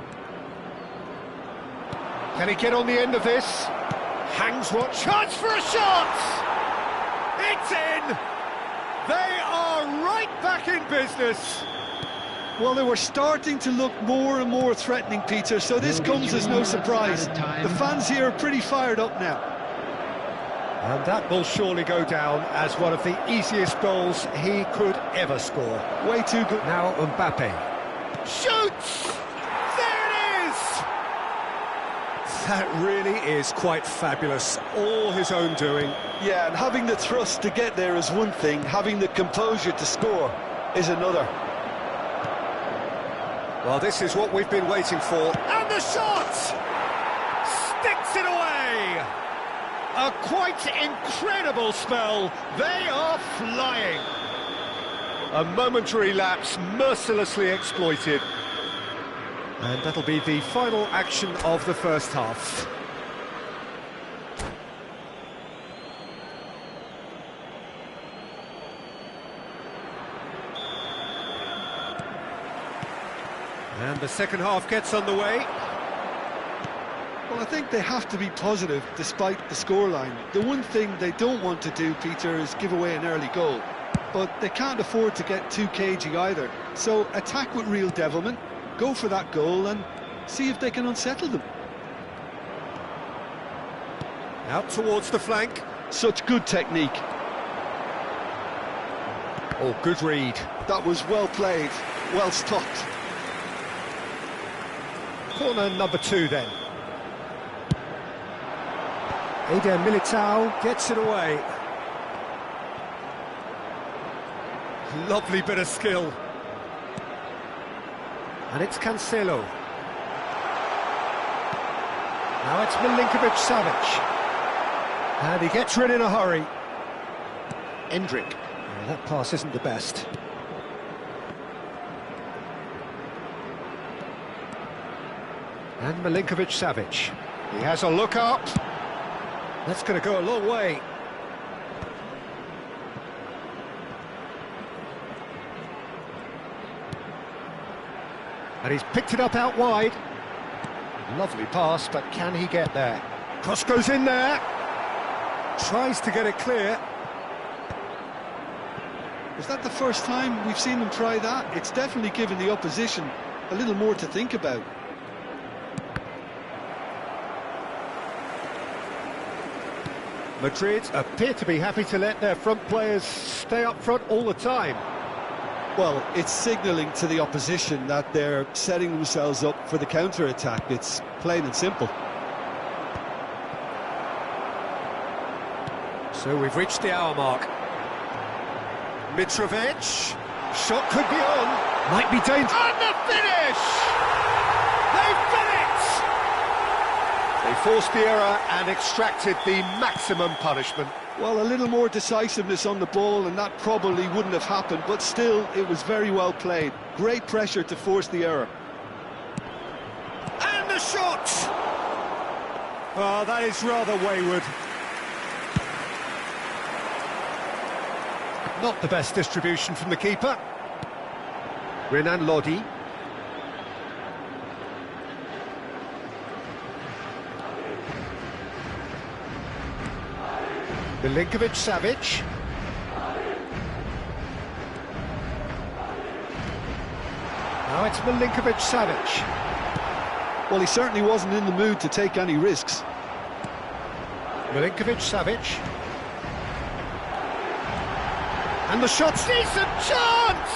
Can he get on the end of this? Hangs one. Chance for a shot! It's in! They are right back in business. Well, they were starting to look more and more threatening, Peter, so this comes as no surprise. The fans here are pretty fired up now. And that will surely go down as one of the easiest goals he could ever score. Way too good. Now Mbappe. Shoots! There it is! That really is quite fabulous. All his own doing. Yeah, and having the thrust to get there is one thing. Having the composure to score is another. Well, this is what we've been waiting for. And the shot! Sticks it away! A quite incredible spell. They are flying. A momentary lapse mercilessly exploited. And that'll be the final action of the first half. And the second half gets underway. Well, I think they have to be positive despite the scoreline. The one thing they don't want to do, Peter, is give away an early goal. But they can't afford to get too cagey either. So attack with real devilment, go for that goal and see if they can unsettle them. Out towards the flank. Such good technique. Oh, good read. That was well played, well stopped. Corner number 2 then. Eder Militao gets it away. Lovely bit of skill. And it's Cancelo. Now it's Milinkovic-Savic. And he gets rid in a hurry. Endrick. Oh, that pass isn't the best. And Milinkovic-Savic. He has a look up. That's going to go a long way. And he's picked it up out wide. Lovely pass, but can he get there? Cross goes in there. Tries to get it clear. Is that the first time we've seen them try that? It's definitely given the opposition a little more to think about. Madrid appear to be happy to let their front players stay up front all the time. Well, it's signalling to the opposition that they're setting themselves up for the counter-attack. It's plain and simple. So we've reached the hour mark. Mitrovic. Shot could be on. Might be dangerous. And the finish! They've done it! They forced the error and extracted the maximum punishment. Well, a little more decisiveness on the ball and that probably wouldn't have happened, but still, it was very well played. Great pressure to force the error. And the shot! Oh, that is rather wayward. Not the best distribution from the keeper. Renan Lodi. Milinkovic-Savic. Now it's Milinkovic-Savic. Well, he certainly wasn't in the mood to take any risks. Milinkovic-Savic. And the shot's decent chance!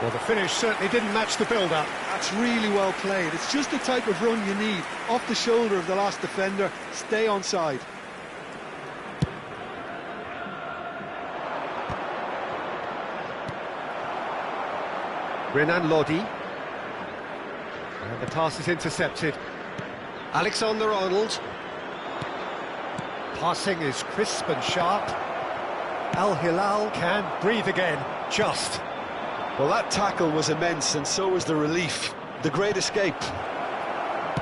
Well, the finish certainly didn't match the build-up. That's really well played. It's just the type of run you need. Off the shoulder of the last defender, stay onside. Renan Lodi. And the pass is intercepted. Alexander-Arnold. Passing is crisp and sharp. Al Hilal can breathe again, just. Well, that tackle was immense, and so was the relief. The great escape.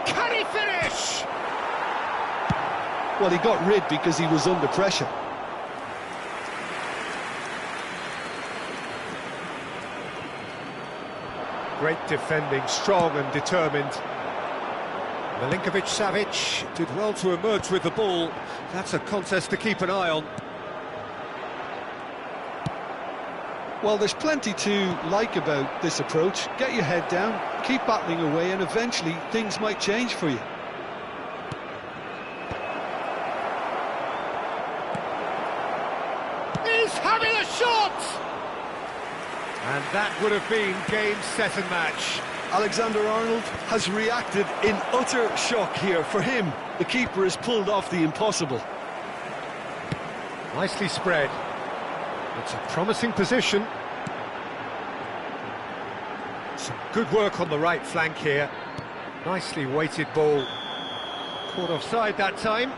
Can he finish? Well, he got rid because he was under pressure. Great defending, strong and determined. Milinkovic-Savic did well to emerge with the ball. That's a contest to keep an eye on. Well, there's plenty to like about this approach. Get your head down, keep battling away, and eventually things might change for you. He's having a shot! And that would have been game, set and match. Alexander-Arnold has reacted in utter shock here. For him, the keeper has pulled off the impossible. Nicely spread. It's a promising position. Some good work on the right flank here. Nicely weighted ball. Caught offside that time.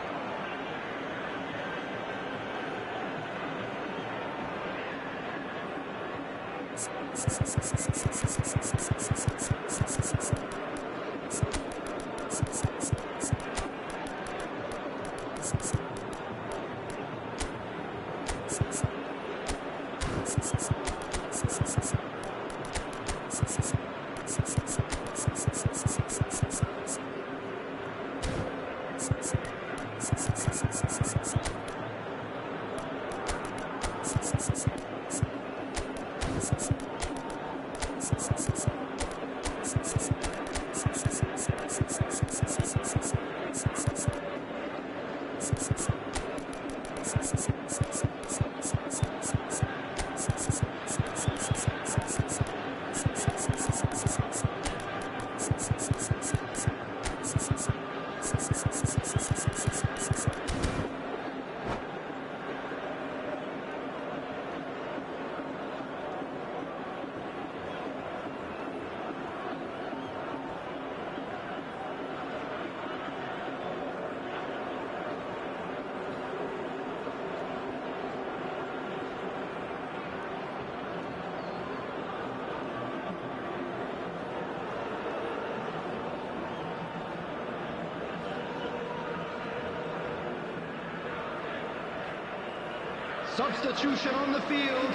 Substitution on the field.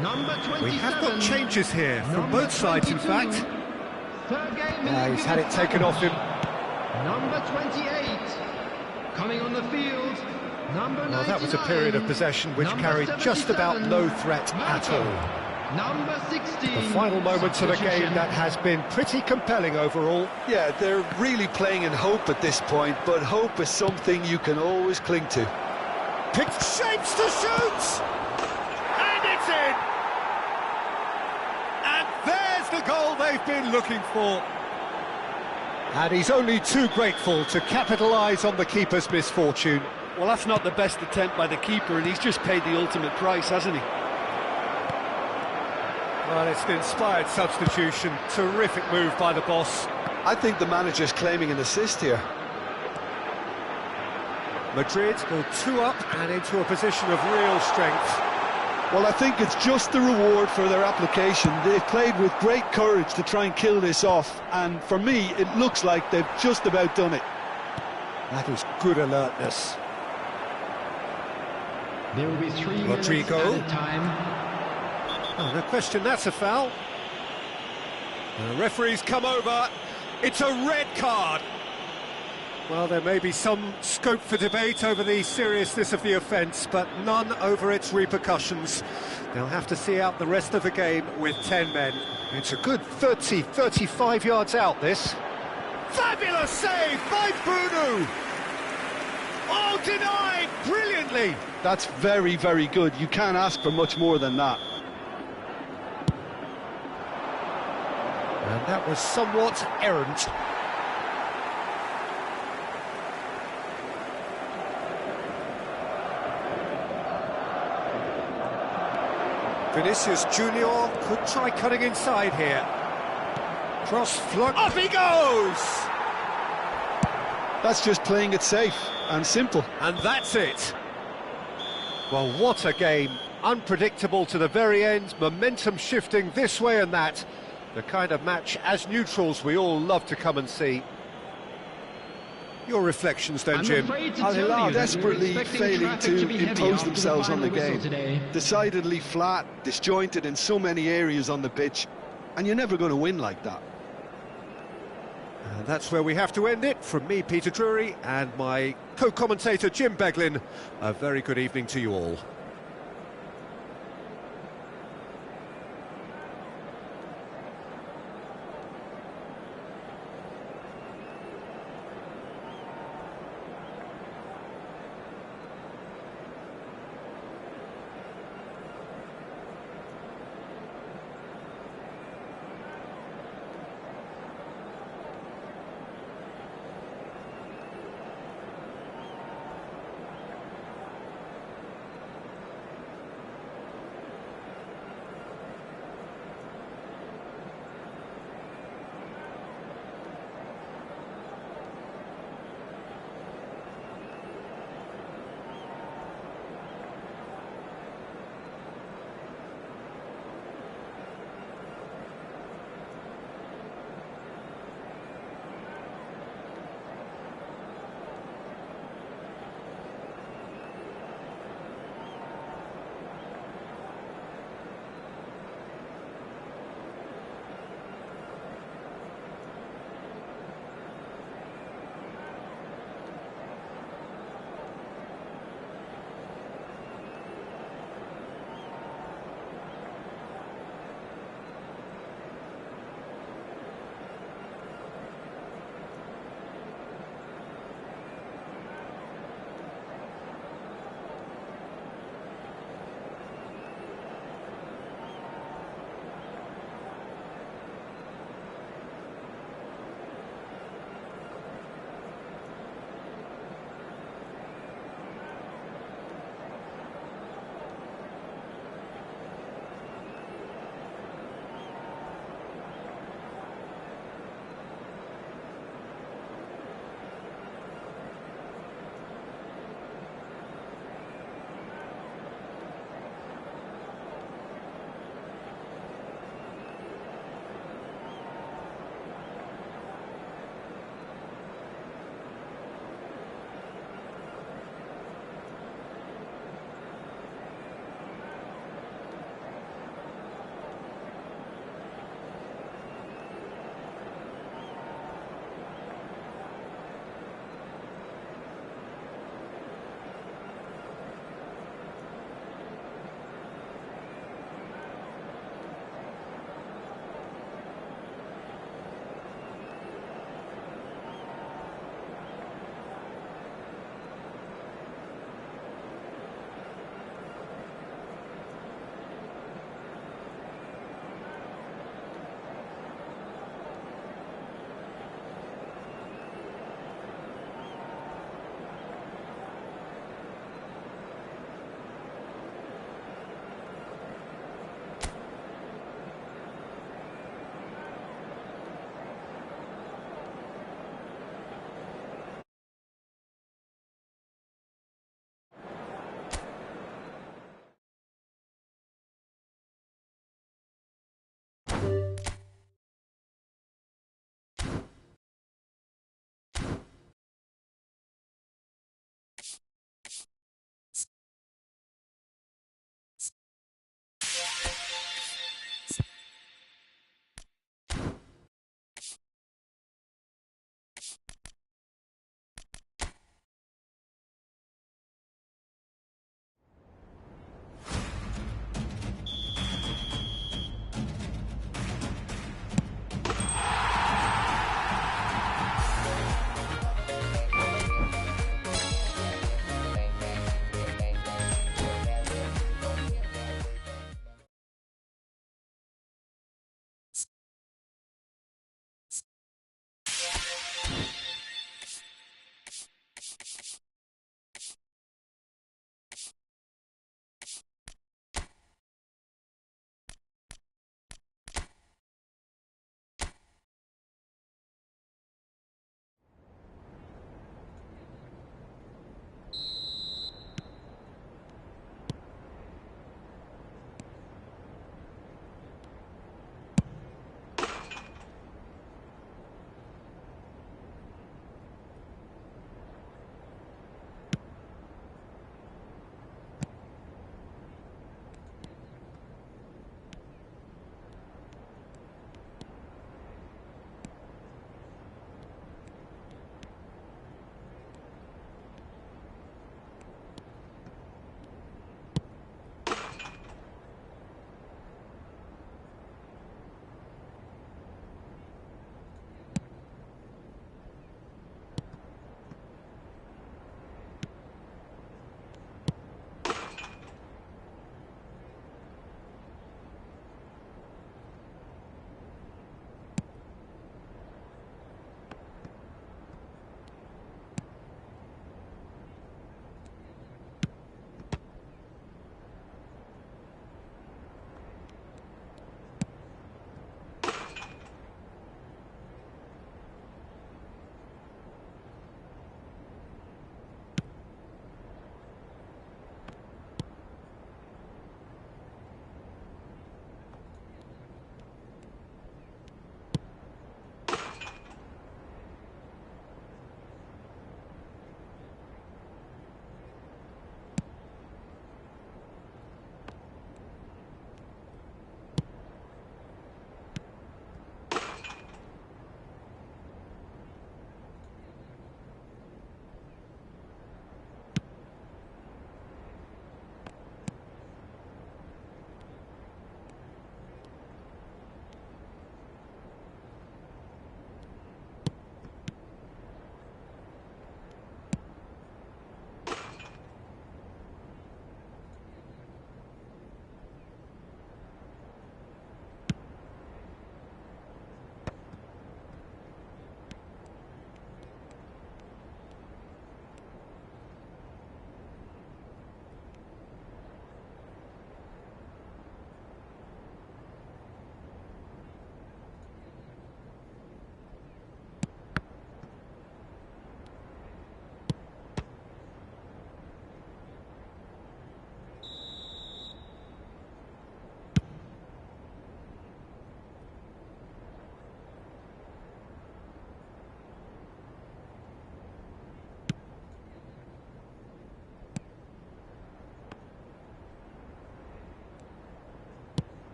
Number 27. We have got changes here from both sides, in fact. He's had it taken off him. Number 28. Coming on the field. Number 99. Well, that was a period of possession which carried just about no threat at all. Number 16. The final moments of a game that has been pretty compelling overall. Yeah, they're really playing in hope at this point, but hope is something you can always cling to. Picked shapes to shoot! And it's in! And there's the goal they've been looking for. And he's only too grateful to capitalise on the keeper's misfortune. Well, that's not the best attempt by the keeper, and he's just paid the ultimate price, hasn't he? Well, it's an inspired substitution. Terrific move by the boss. I think the manager's claiming an assist here. Madrid go 2 up and into a position of real strength. Well, I think it's just the reward for their application. They've played with great courage to try and kill this off, and for me, it looks like they've just about done it. That is good alertness. There will be 3 Rodrigo. minutes at a time. Oh, no question, that's a foul. The referee's come over. It's a red card. Well, there may be some scope for debate over the seriousness of the offence, but none over its repercussions. They'll have to see out the rest of the game with 10 men. It's a good 30, 35 yards out, this. Fabulous save by Bunu! Oh, denied brilliantly! That's very, very good. You can't ask for much more than that. And that was somewhat errant. Vinicius Junior could try cutting inside here. Cross flung. Off he goes! That's just playing it safe and simple. And that's it. Well, what a game. Unpredictable to the very end, momentum shifting this way and that. The kind of match, as neutrals, we all love to come and see. Your reflections then, Jim? Al-Hilal desperately failing to impose themselves on the game. Decidedly flat, disjointed in so many areas on the pitch, and you're never going to win like that. And that's where we have to end it. From me, Peter Drury, and my co-commentator, Jim Beglin. A very good evening to you all.